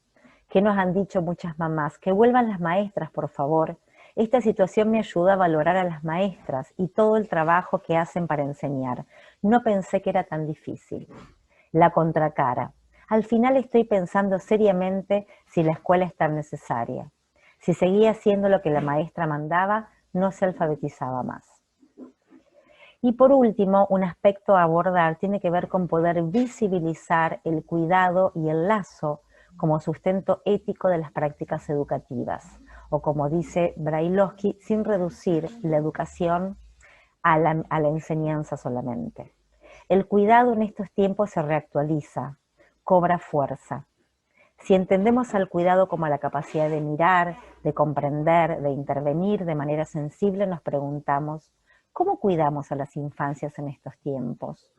¿Qué nos han dicho muchas mamás? Que vuelvan las maestras, por favor. Esta situación me ayuda a valorar a las maestras y todo el trabajo que hacen para enseñar. No pensé que era tan difícil. La contracara. Al final estoy pensando seriamente si la escuela es tan necesaria. Si seguía haciendo lo que la maestra mandaba, no se alfabetizaba más. Y por último, un aspecto a abordar tiene que ver con poder visibilizar el cuidado y el lazo como sustento ético de las prácticas educativas, o como dice Brailovsky, sin reducir la educación a la enseñanza solamente. El cuidado en estos tiempos se reactualiza, cobra fuerza. Si entendemos al cuidado como la capacidad de mirar, de comprender, de intervenir de manera sensible, nos preguntamos, ¿cómo cuidamos a las infancias en estos tiempos?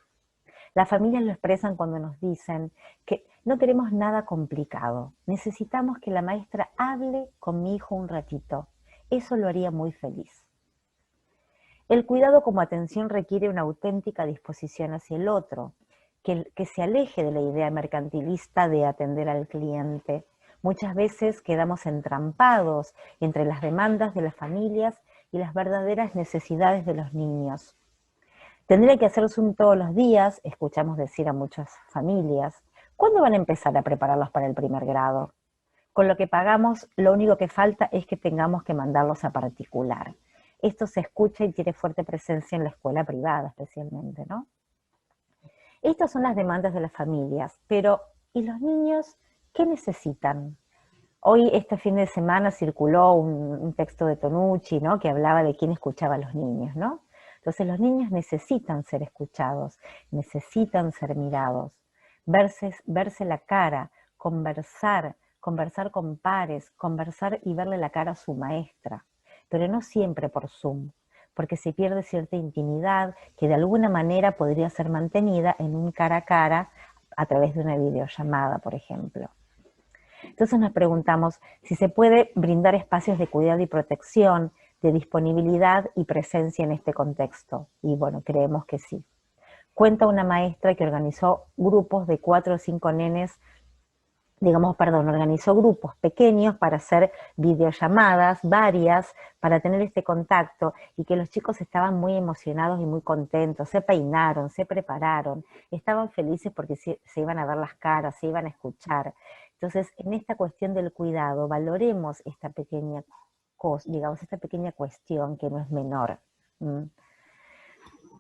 Las familias lo expresan cuando nos dicen que no queremos nada complicado, necesitamos que la maestra hable con mi hijo un ratito, eso lo haría muy feliz. El cuidado como atención requiere una auténtica disposición hacia el otro, que se aleje de la idea mercantilista de atender al cliente. Muchas veces quedamos entrampados entre las demandas de las familias y las verdaderas necesidades de los niños. Tendría que hacer Zoom todos los días, escuchamos decir a muchas familias. ¿Cuándo van a empezar a prepararlos para el primer grado? Con lo que pagamos, lo único que falta es que tengamos que mandarlos a particular. Esto se escucha y tiene fuerte presencia en la escuela privada especialmente, ¿no? Estas son las demandas de las familias, pero ¿y los niños qué necesitan? Hoy, este fin de semana, circuló un texto de Tonucci, ¿no?, que hablaba de quién escuchaba a los niños, ¿no? Entonces los niños necesitan ser escuchados, necesitan ser mirados, verse la cara, conversar con pares, conversar y verle la cara a su maestra, pero no siempre por Zoom, porque se pierde cierta intimidad que de alguna manera podría ser mantenida en un cara a cara a través de una videollamada, por ejemplo. Entonces nos preguntamos si se puede brindar espacios de cuidado y protección, de disponibilidad y presencia en este contexto. Y bueno, creemos que sí. Cuenta una maestra que organizó grupos de 4 o 5 nenes, organizó grupos pequeños para hacer videollamadas, varias, para tener este contacto, y que los chicos estaban muy emocionados y muy contentos, se peinaron, se prepararon, estaban felices porque se iban a ver las caras, se iban a escuchar. Entonces, en esta cuestión del cuidado, valoremos esta pequeña cosa, esta pequeña cuestión que no es menor.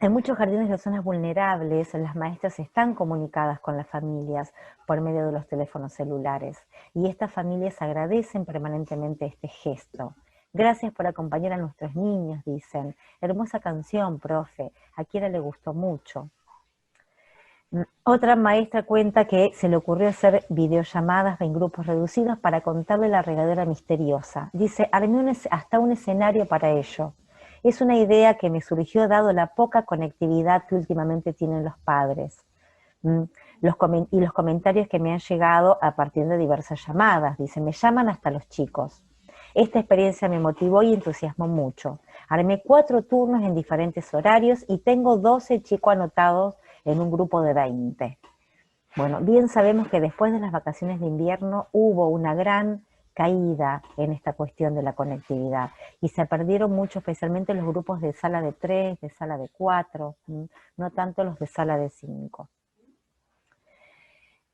En muchos jardines de zonas vulnerables, las maestras están comunicadas con las familias por medio de los teléfonos celulares, y estas familias agradecen permanentemente este gesto. Gracias por acompañar a nuestros niños, dicen. Hermosa canción, profe, a Kiera le gustó mucho. Otra maestra cuenta que se le ocurrió hacer videollamadas en grupos reducidos para contarle la regadera misteriosa. Dice, armé hasta un escenario para ello. Es una idea que me surgió dado la poca conectividad que últimamente tienen los padres. Y los comentarios que me han llegado a partir de diversas llamadas. Dice, me llaman hasta los chicos. Esta experiencia me motivó y entusiasmó mucho. Armé 4 turnos en diferentes horarios y tengo 12 chicos anotados en un grupo de 20. Bueno, bien sabemos que después de las vacaciones de invierno hubo una gran caída en esta cuestión de la conectividad y se perdieron mucho, especialmente los grupos de sala de 3, de sala de 4, no tanto los de sala de 5.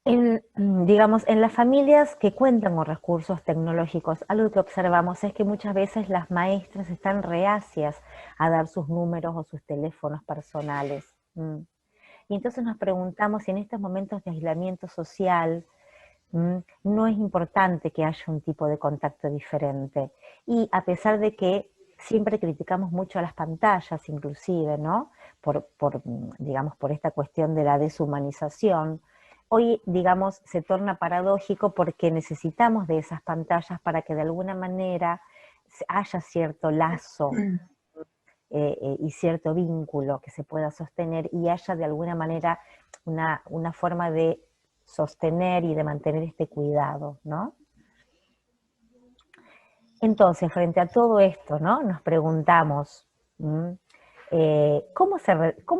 En las familias que cuentan con recursos tecnológicos, algo que observamos es que muchas veces las maestras están reacias a dar sus números o sus teléfonos personales. Y entonces nos preguntamos si en estos momentos de aislamiento social no es importante que haya un tipo de contacto diferente. Y a pesar de que siempre criticamos mucho a las pantallas, inclusive, ¿no? Por esta cuestión de la deshumanización, hoy, se torna paradójico porque necesitamos de esas pantallas para que de alguna manera haya cierto lazo y cierto vínculo que se pueda sostener y haya de alguna manera una forma de sostener y de mantener este cuidado, ¿no? Entonces, frente a todo esto, ¿no?, nos preguntamos, ¿cómo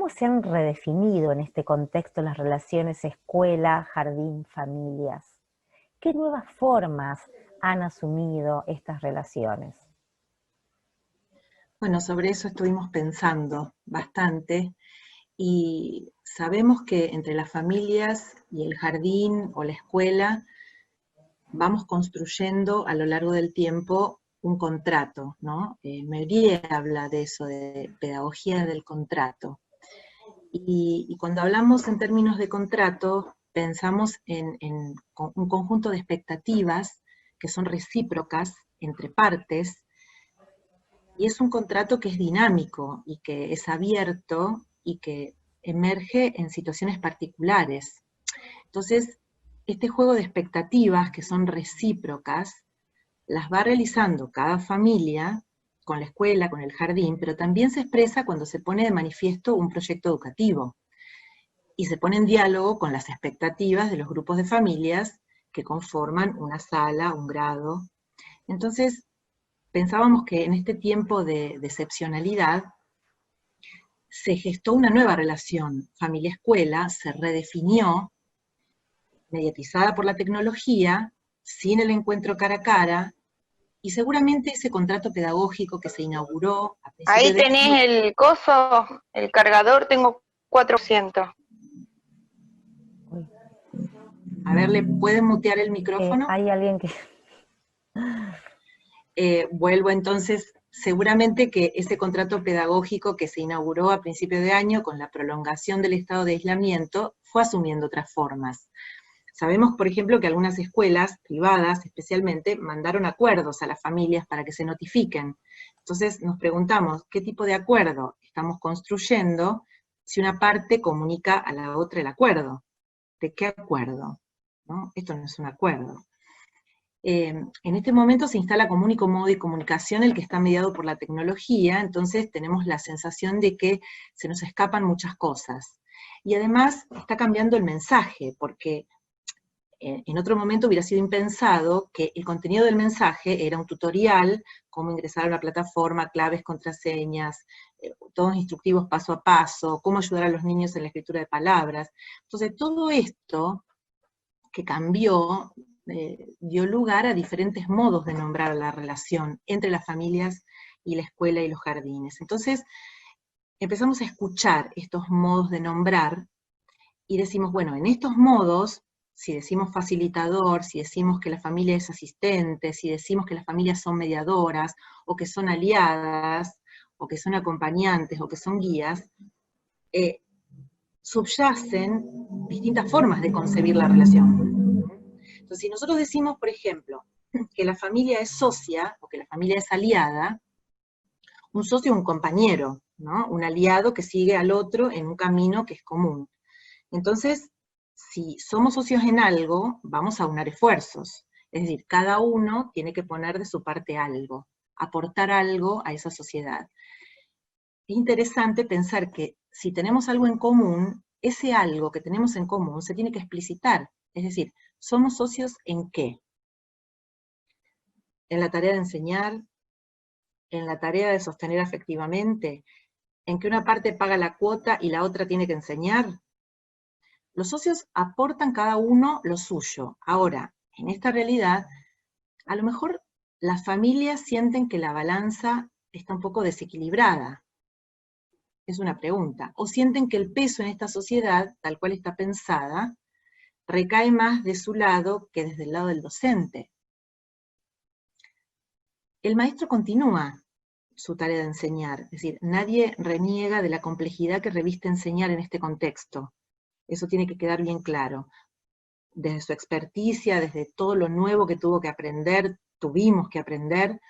se han redefinido en este contexto las relaciones escuela, jardín, familias? ¿Qué nuevas formas han asumido estas relaciones? Bueno, sobre eso estuvimos pensando bastante y sabemos que entre las familias y el jardín o la escuela vamos construyendo a lo largo del tiempo un contrato, ¿no? Meulier habla de eso, de pedagogía del contrato. Y cuando hablamos en términos de contrato, pensamos en un conjunto de expectativas que son recíprocas entre partes, y es un contrato que es dinámico y que es abierto y que emerge en situaciones particulares. Entonces, este juego de expectativas que son recíprocas, las va realizando cada familia con la escuela, con el jardín, pero también se expresa cuando se pone de manifiesto un proyecto educativo y se pone en diálogo con las expectativas de los grupos de familias que conforman una sala, un grado. Entonces, pensábamos que en este tiempo de excepcionalidad se gestó una nueva relación familia-escuela, se redefinió, mediatizada por la tecnología, sin el encuentro cara a cara, y seguramente ese contrato pedagógico que se inauguró a principios Ahí de año. tenés el coso, el cargador, tengo 400. A ver, ¿le pueden mutear el micrófono? Hay alguien que... Vuelvo entonces, seguramente que ese contrato pedagógico que se inauguró a principios de año con la prolongación del estado de aislamiento fue asumiendo otras formas. Sabemos, por ejemplo, que algunas escuelas privadas, especialmente, mandaron acuerdos a las familias para que se notifiquen. Entonces nos preguntamos, ¿qué tipo de acuerdo estamos construyendo si una parte comunica a la otra el acuerdo? ¿De qué acuerdo? ¿No? Esto no es un acuerdo. En este momento se instala como único modo de comunicación el que está mediado por la tecnología, entonces tenemos la sensación de que se nos escapan muchas cosas. Y además está cambiando el mensaje, porque en otro momento hubiera sido impensado que el contenido del mensaje era un tutorial, cómo ingresar a una plataforma, claves, contraseñas, todos instructivos paso a paso, cómo ayudar a los niños en la escritura de palabras. Entonces todo esto que cambió dio lugar a diferentes modos de nombrar la relación entre las familias y la escuela y los jardines. Entonces empezamos a escuchar estos modos de nombrar y decimos, bueno, en estos modos, si decimos facilitador, si decimos que la familia es asistente, si decimos que las familias son mediadoras, o que son aliadas, o que son acompañantes, o que son guías, subyacen distintas formas de concebir la relación. Entonces, si nosotros decimos, por ejemplo, que la familia es socia, o que la familia es aliada, un socio es un compañero, ¿no? Un aliado que sigue al otro en un camino que es común. Entonces, si somos socios en algo, vamos a aunar esfuerzos. Es decir, cada uno tiene que poner de su parte algo, aportar algo a esa sociedad. Es interesante pensar que si tenemos algo en común, ese algo que tenemos en común se tiene que explicitar. Es decir, ¿somos socios en qué? En la tarea de enseñar, en la tarea de sostener afectivamente, en que una parte paga la cuota y la otra tiene que enseñar. Los socios aportan cada uno lo suyo. Ahora, en esta realidad, a lo mejor las familias sienten que la balanza está un poco desequilibrada. Es una pregunta. O sienten que el peso en esta sociedad, tal cual está pensada, recae más de su lado que desde el lado del docente. El maestro continúa su tarea de enseñar, es decir, nadie reniega de la complejidad que reviste enseñar en este contexto. Eso tiene que quedar bien claro. Desde su experticia, desde todo lo nuevo que tuvo que aprender, tuvimos que aprender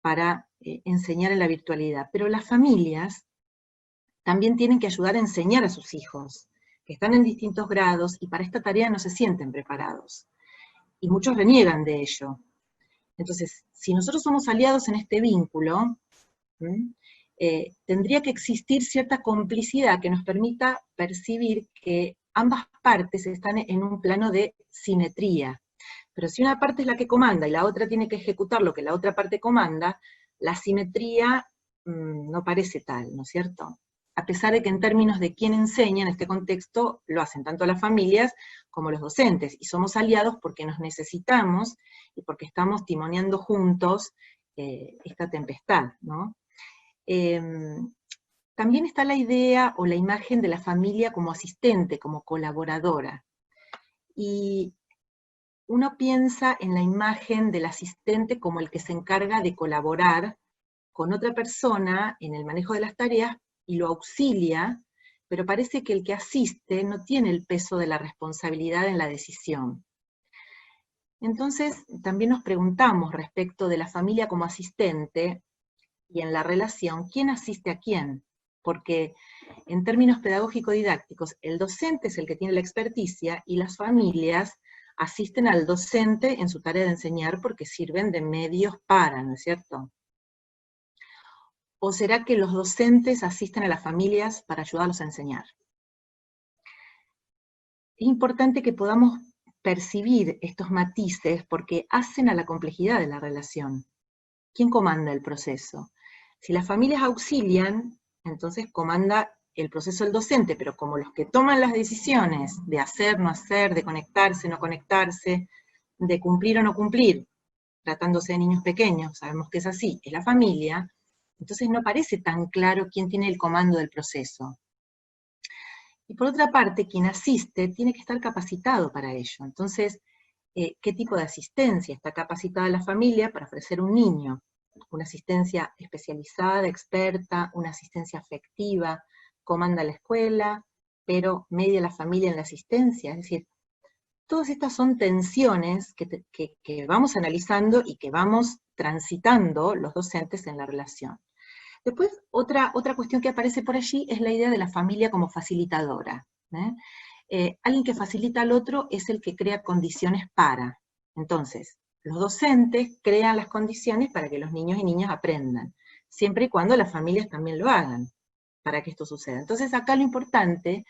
para enseñar en la virtualidad. Pero las familias también tienen que ayudar a enseñar a sus hijos, que están en distintos grados y para esta tarea no se sienten preparados. Y muchos reniegan de ello. Entonces, si nosotros somos aliados en este vínculo, tendría que existir cierta complicidad que nos permita percibir que ambas partes están en un plano de simetría. Pero si una parte es la que comanda y la otra tiene que ejecutar lo que la otra parte comanda, la simetría no parece tal, ¿no es cierto? A pesar de que en términos de quién enseña en este contexto, lo hacen tanto las familias como los docentes, y somos aliados porque nos necesitamos y porque estamos timoneando juntos esta tempestad, ¿no? También está la idea o la imagen de la familia como asistente, como colaboradora. Y uno piensa en la imagen del asistente como el que se encarga de colaborar con otra persona en el manejo de las tareas y lo auxilia, pero parece que el que asiste no tiene el peso de la responsabilidad en la decisión. Entonces, también nos preguntamos respecto de la familia como asistente y en la relación, ¿quién asiste a quién? porque en términos pedagógico-didácticos, el docente es el que tiene la experticia y las familias asisten al docente en su tarea de enseñar porque sirven de medios para, ¿no es cierto? ¿O será que los docentes asisten a las familias para ayudarlos a enseñar? Es importante que podamos percibir estos matices porque hacen a la complejidad de la relación. ¿Quién comanda el proceso? Si las familias auxilian, entonces comanda el proceso el docente, pero como los que toman las decisiones de hacer, no hacer, de conectarse, no conectarse, de cumplir o no cumplir, tratándose de niños pequeños, sabemos que es así, es la familia, entonces no parece tan claro quién tiene el comando del proceso. Y por otra parte, quien asiste tiene que estar capacitado para ello. Entonces, ¿qué tipo de asistencia está capacitada la familia para ofrecer un niño? Una asistencia especializada, experta, una asistencia afectiva, comanda la escuela, pero media la familia en la asistencia. Es decir, todas estas son tensiones que vamos analizando y que vamos transitando los docentes en la relación. Después, otra cuestión que aparece por allí es la idea de la familia como facilitadora. Alguien que facilita al otro es el que crea condiciones para. Entonces, los docentes crean las condiciones para que los niños y niñas aprendan, siempre y cuando las familias también lo hagan, para que esto suceda. Entonces, acá lo importante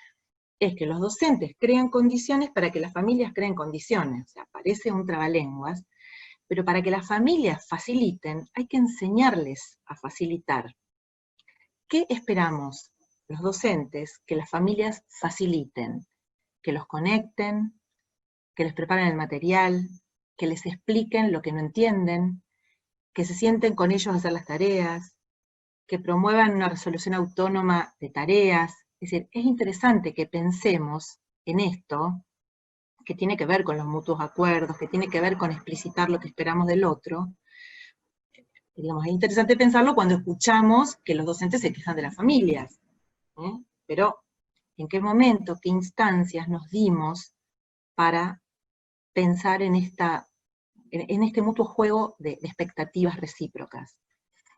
es que los docentes crean condiciones para que las familias creen condiciones. O sea, parece un trabalenguas, pero para que las familias faciliten, hay que enseñarles a facilitar. ¿Qué esperamos los docentes? Que las familias faciliten, que los conecten, que les preparen el material, que les expliquen lo que no entienden, que se sienten con ellos a hacer las tareas, que promuevan una resolución autónoma de tareas. Es decir, es interesante que pensemos en esto, que tiene que ver con los mutuos acuerdos, que tiene que ver con explicitar lo que esperamos del otro. Digamos, es interesante pensarlo cuando escuchamos que los docentes se quejan de las familias. Pero, ¿en qué momento, qué instancias nos dimos para pensar en este mutuo juego de expectativas recíprocas?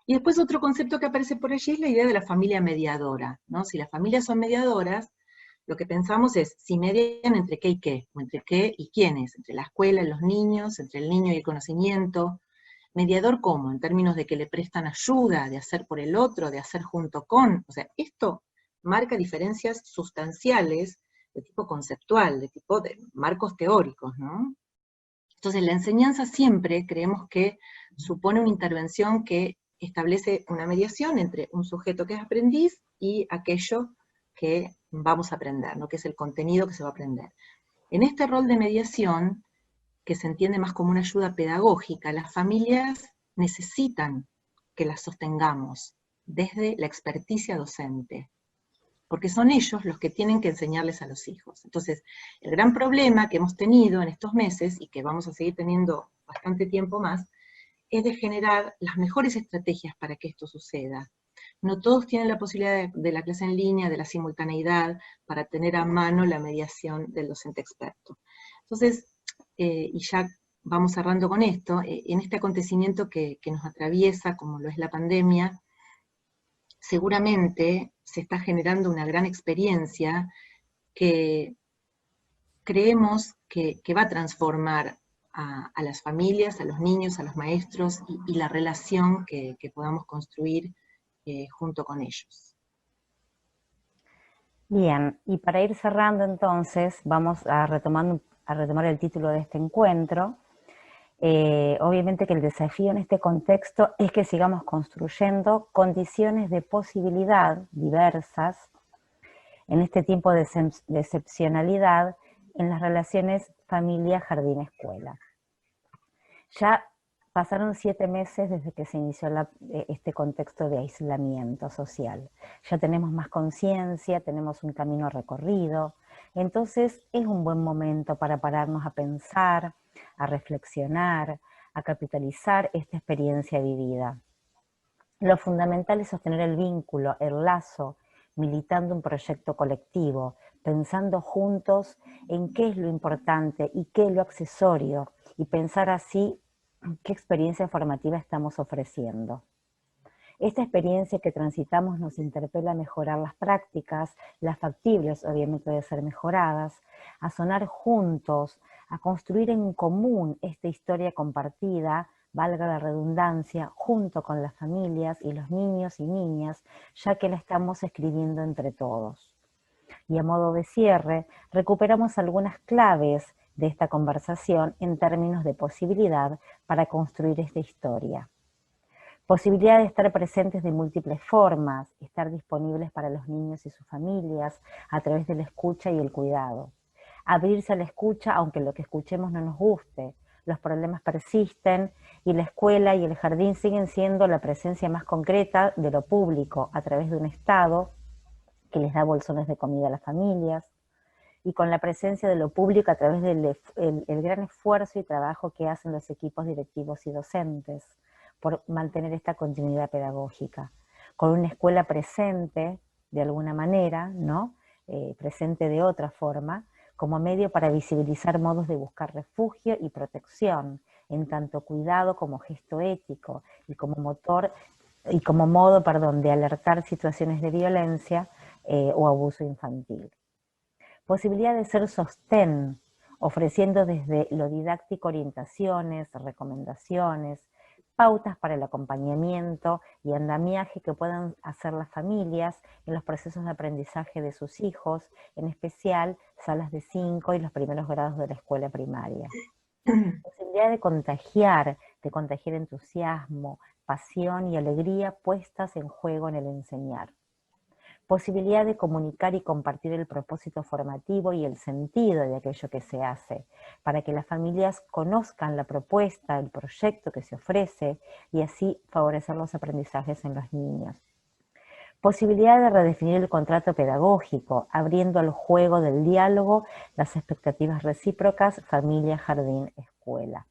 Y después otro concepto que aparece por allí es la idea de la familia mediadora, ¿no? Si las familias son mediadoras, lo que pensamos es si median entre qué y qué, o entre qué y quiénes, entre la escuela y los niños, entre el niño y el conocimiento. ¿Mediador cómo? En términos de que le prestan ayuda, de hacer por el otro, de hacer junto con. O sea, esto marca diferencias sustanciales de tipo conceptual, de tipo de marcos teóricos, ¿no? Entonces, la enseñanza siempre creemos que supone una intervención que establece una mediación entre un sujeto que es aprendiz y aquello que vamos a aprender, ¿no? Que es el contenido que se va a aprender. En este rol de mediación, que se entiende más como una ayuda pedagógica, las familias necesitan que las sostengamos desde la experticia docente, porque son ellos los que tienen que enseñarles a los hijos. Entonces, el gran problema que hemos tenido en estos meses, y que vamos a seguir teniendo bastante tiempo más, es de generar las mejores estrategias para que esto suceda. No todos tienen la posibilidad de la clase en línea, de la simultaneidad, para tener a mano la mediación del docente experto. Entonces, y ya vamos cerrando con esto, en este acontecimiento que nos atraviesa, como lo es la pandemia, seguramente se está generando una gran experiencia que creemos que va a transformar a las familias, a los niños, a los maestros, y la relación que podamos construir junto con ellos. Bien, y para ir cerrando entonces, vamos a retomar el título de este encuentro. Obviamente que el desafío en este contexto es que sigamos construyendo condiciones de posibilidad diversas en este tiempo de excepcionalidad en las relaciones familia-jardín-escuela. Ya pasaron 7 meses desde que se inició este contexto de aislamiento social. Ya tenemos más conciencia, tenemos un camino recorrido, entonces es un buen momento para pararnos a pensar, a reflexionar, a capitalizar esta experiencia vivida. Lo fundamental es sostener el vínculo, el lazo, militando un proyecto colectivo, pensando juntos en qué es lo importante y qué es lo accesorio, y pensar así qué experiencia formativa estamos ofreciendo. Esta experiencia que transitamos nos interpela a mejorar las prácticas, las factibles obviamente de ser mejoradas, a sonar juntos, a construir en común esta historia compartida, valga la redundancia, junto con las familias y los niños y niñas, ya que la estamos escribiendo entre todos. Y a modo de cierre, recuperamos algunas claves de esta conversación en términos de posibilidad para construir esta historia. Posibilidad de estar presentes de múltiples formas, estar disponibles para los niños y sus familias a través de la escucha y el cuidado. Abrirse a la escucha aunque lo que escuchemos no nos guste, los problemas persisten y la escuela y el jardín siguen siendo la presencia más concreta de lo público a través de un Estado que les da bolsones de comida a las familias, y con la presencia de lo público a través del el gran esfuerzo y trabajo que hacen los equipos directivos y docentes por mantener esta continuidad pedagógica, con una escuela presente de alguna manera, ¿no? Presente de otra forma, como medio para visibilizar modos de buscar refugio y protección, en tanto cuidado como gesto ético y como motor y como modo, de alertar situaciones de violencia o abuso infantil. Posibilidad de ser sostén, ofreciendo desde lo didáctico orientaciones, recomendaciones, pautas para el acompañamiento y andamiaje que puedan hacer las familias en los procesos de aprendizaje de sus hijos, en especial salas de 5 y los primeros grados de la escuela primaria. Posibilidad de contagiar entusiasmo, pasión y alegría puestas en juego en el enseñar. Posibilidad de comunicar y compartir el propósito formativo y el sentido de aquello que se hace, para que las familias conozcan la propuesta, el proyecto que se ofrece, y así favorecer los aprendizajes en los niños. Posibilidad de redefinir el contrato pedagógico, abriendo al juego del diálogo las expectativas recíprocas, familia, jardín, escuela.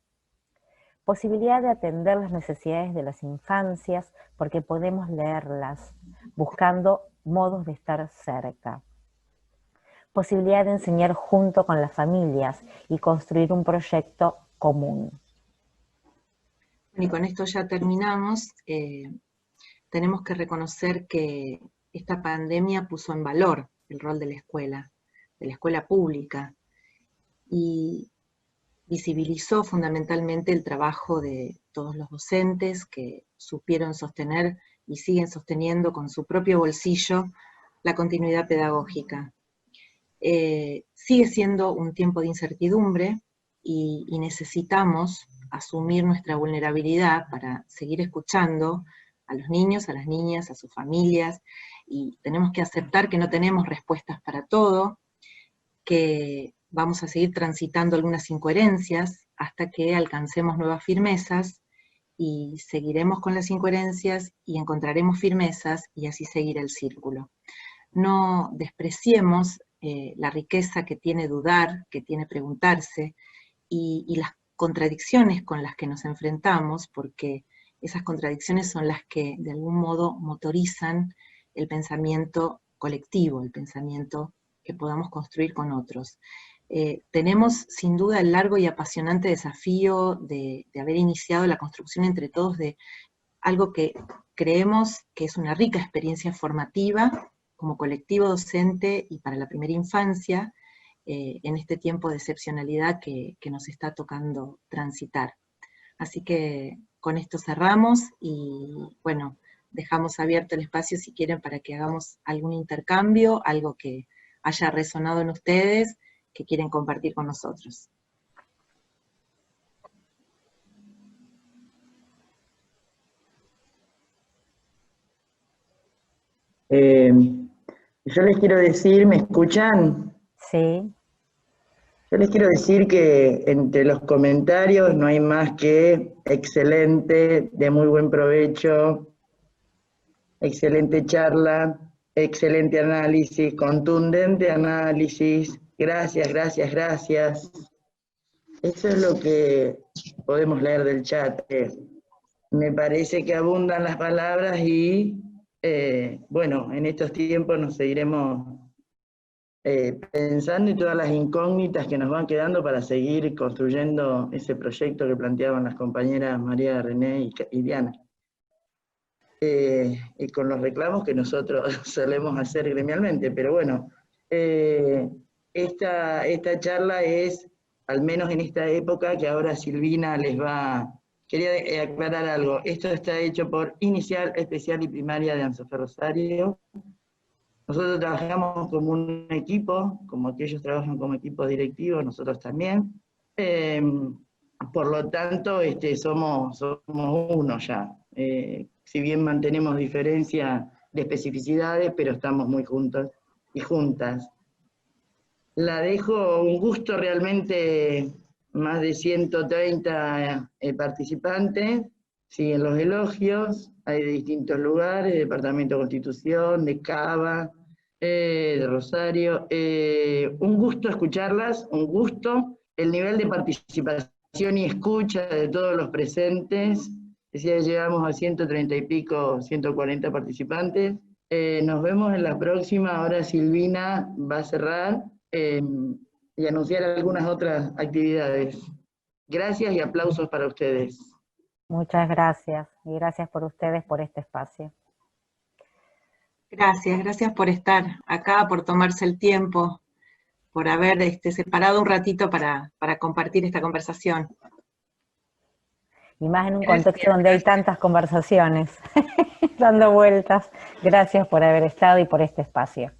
Posibilidad de atender las necesidades de las infancias, porque podemos leerlas, buscando modos de estar cerca. Posibilidad de enseñar junto con las familias y construir un proyecto común. Y con esto ya terminamos. Tenemos que reconocer que esta pandemia puso en valor el rol de la escuela pública, y visibilizó fundamentalmente el trabajo de todos los docentes que supieron sostener y siguen sosteniendo con su propio bolsillo la continuidad pedagógica. Sigue siendo un tiempo de incertidumbre y necesitamos asumir nuestra vulnerabilidad para seguir escuchando a los niños, a las niñas, a sus familias, y tenemos que aceptar que no tenemos respuestas para todo, que vamos a seguir transitando algunas incoherencias hasta que alcancemos nuevas firmezas, y seguiremos con las incoherencias y encontraremos firmezas, y así seguir el círculo. No despreciemos la riqueza que tiene dudar, que tiene preguntarse, y las contradicciones con las que nos enfrentamos, porque esas contradicciones son las que de algún modo motorizan el pensamiento colectivo, el pensamiento que podamos construir con otros. Tenemos sin duda el largo y apasionante desafío de haber iniciado la construcción entre todos de algo que creemos que es una rica experiencia formativa como colectivo docente y para la primera infancia, en este tiempo de excepcionalidad que nos está tocando transitar. Así que con esto cerramos y bueno, dejamos abierto el espacio si quieren para que hagamos algún intercambio, algo que haya resonado en ustedes, que quieren compartir con nosotros. Yo les quiero decir, ¿me escuchan? Sí. Yo les quiero decir que entre los comentarios no hay más que excelente, de muy buen provecho, excelente charla, excelente análisis, contundente análisis, gracias, gracias, gracias. Eso es lo que podemos leer del chat. Me parece que abundan las palabras y, bueno, en estos tiempos nos seguiremos pensando en todas las incógnitas que nos van quedando para seguir construyendo ese proyecto que planteaban las compañeras María, René y Diana. y con los reclamos que nosotros solemos hacer gremialmente. Pero bueno, esta charla es, al menos en esta época, que ahora Silvina les va... Quería aclarar algo, esto está hecho por Inicial, Especial y Primaria de ANSOFE Rosario. Nosotros trabajamos como un equipo, como que ellos trabajan como equipo directivo, nosotros también. Por lo tanto, somos uno ya. Si bien mantenemos diferencia de especificidades, pero estamos muy juntos y juntas. La dejo, un gusto realmente, más de 130 participantes, siguen los elogios, hay de distintos lugares, Departamento de Constitución, de Cava, de Rosario. Un gusto escucharlas, un gusto. El nivel de participación y escucha de todos los presentes, decía, llegamos a 130 y pico, 140 participantes. Nos vemos en la próxima. Ahora Silvina va a cerrar y anunciar algunas otras actividades. Gracias y aplausos para ustedes. Muchas gracias, y gracias por ustedes por este espacio. Gracias por estar acá, por tomarse el tiempo, por haber separado un ratito para compartir esta conversación. Y más en un contexto donde hay tantas conversaciones dando vueltas. Gracias por haber estado y por este espacio.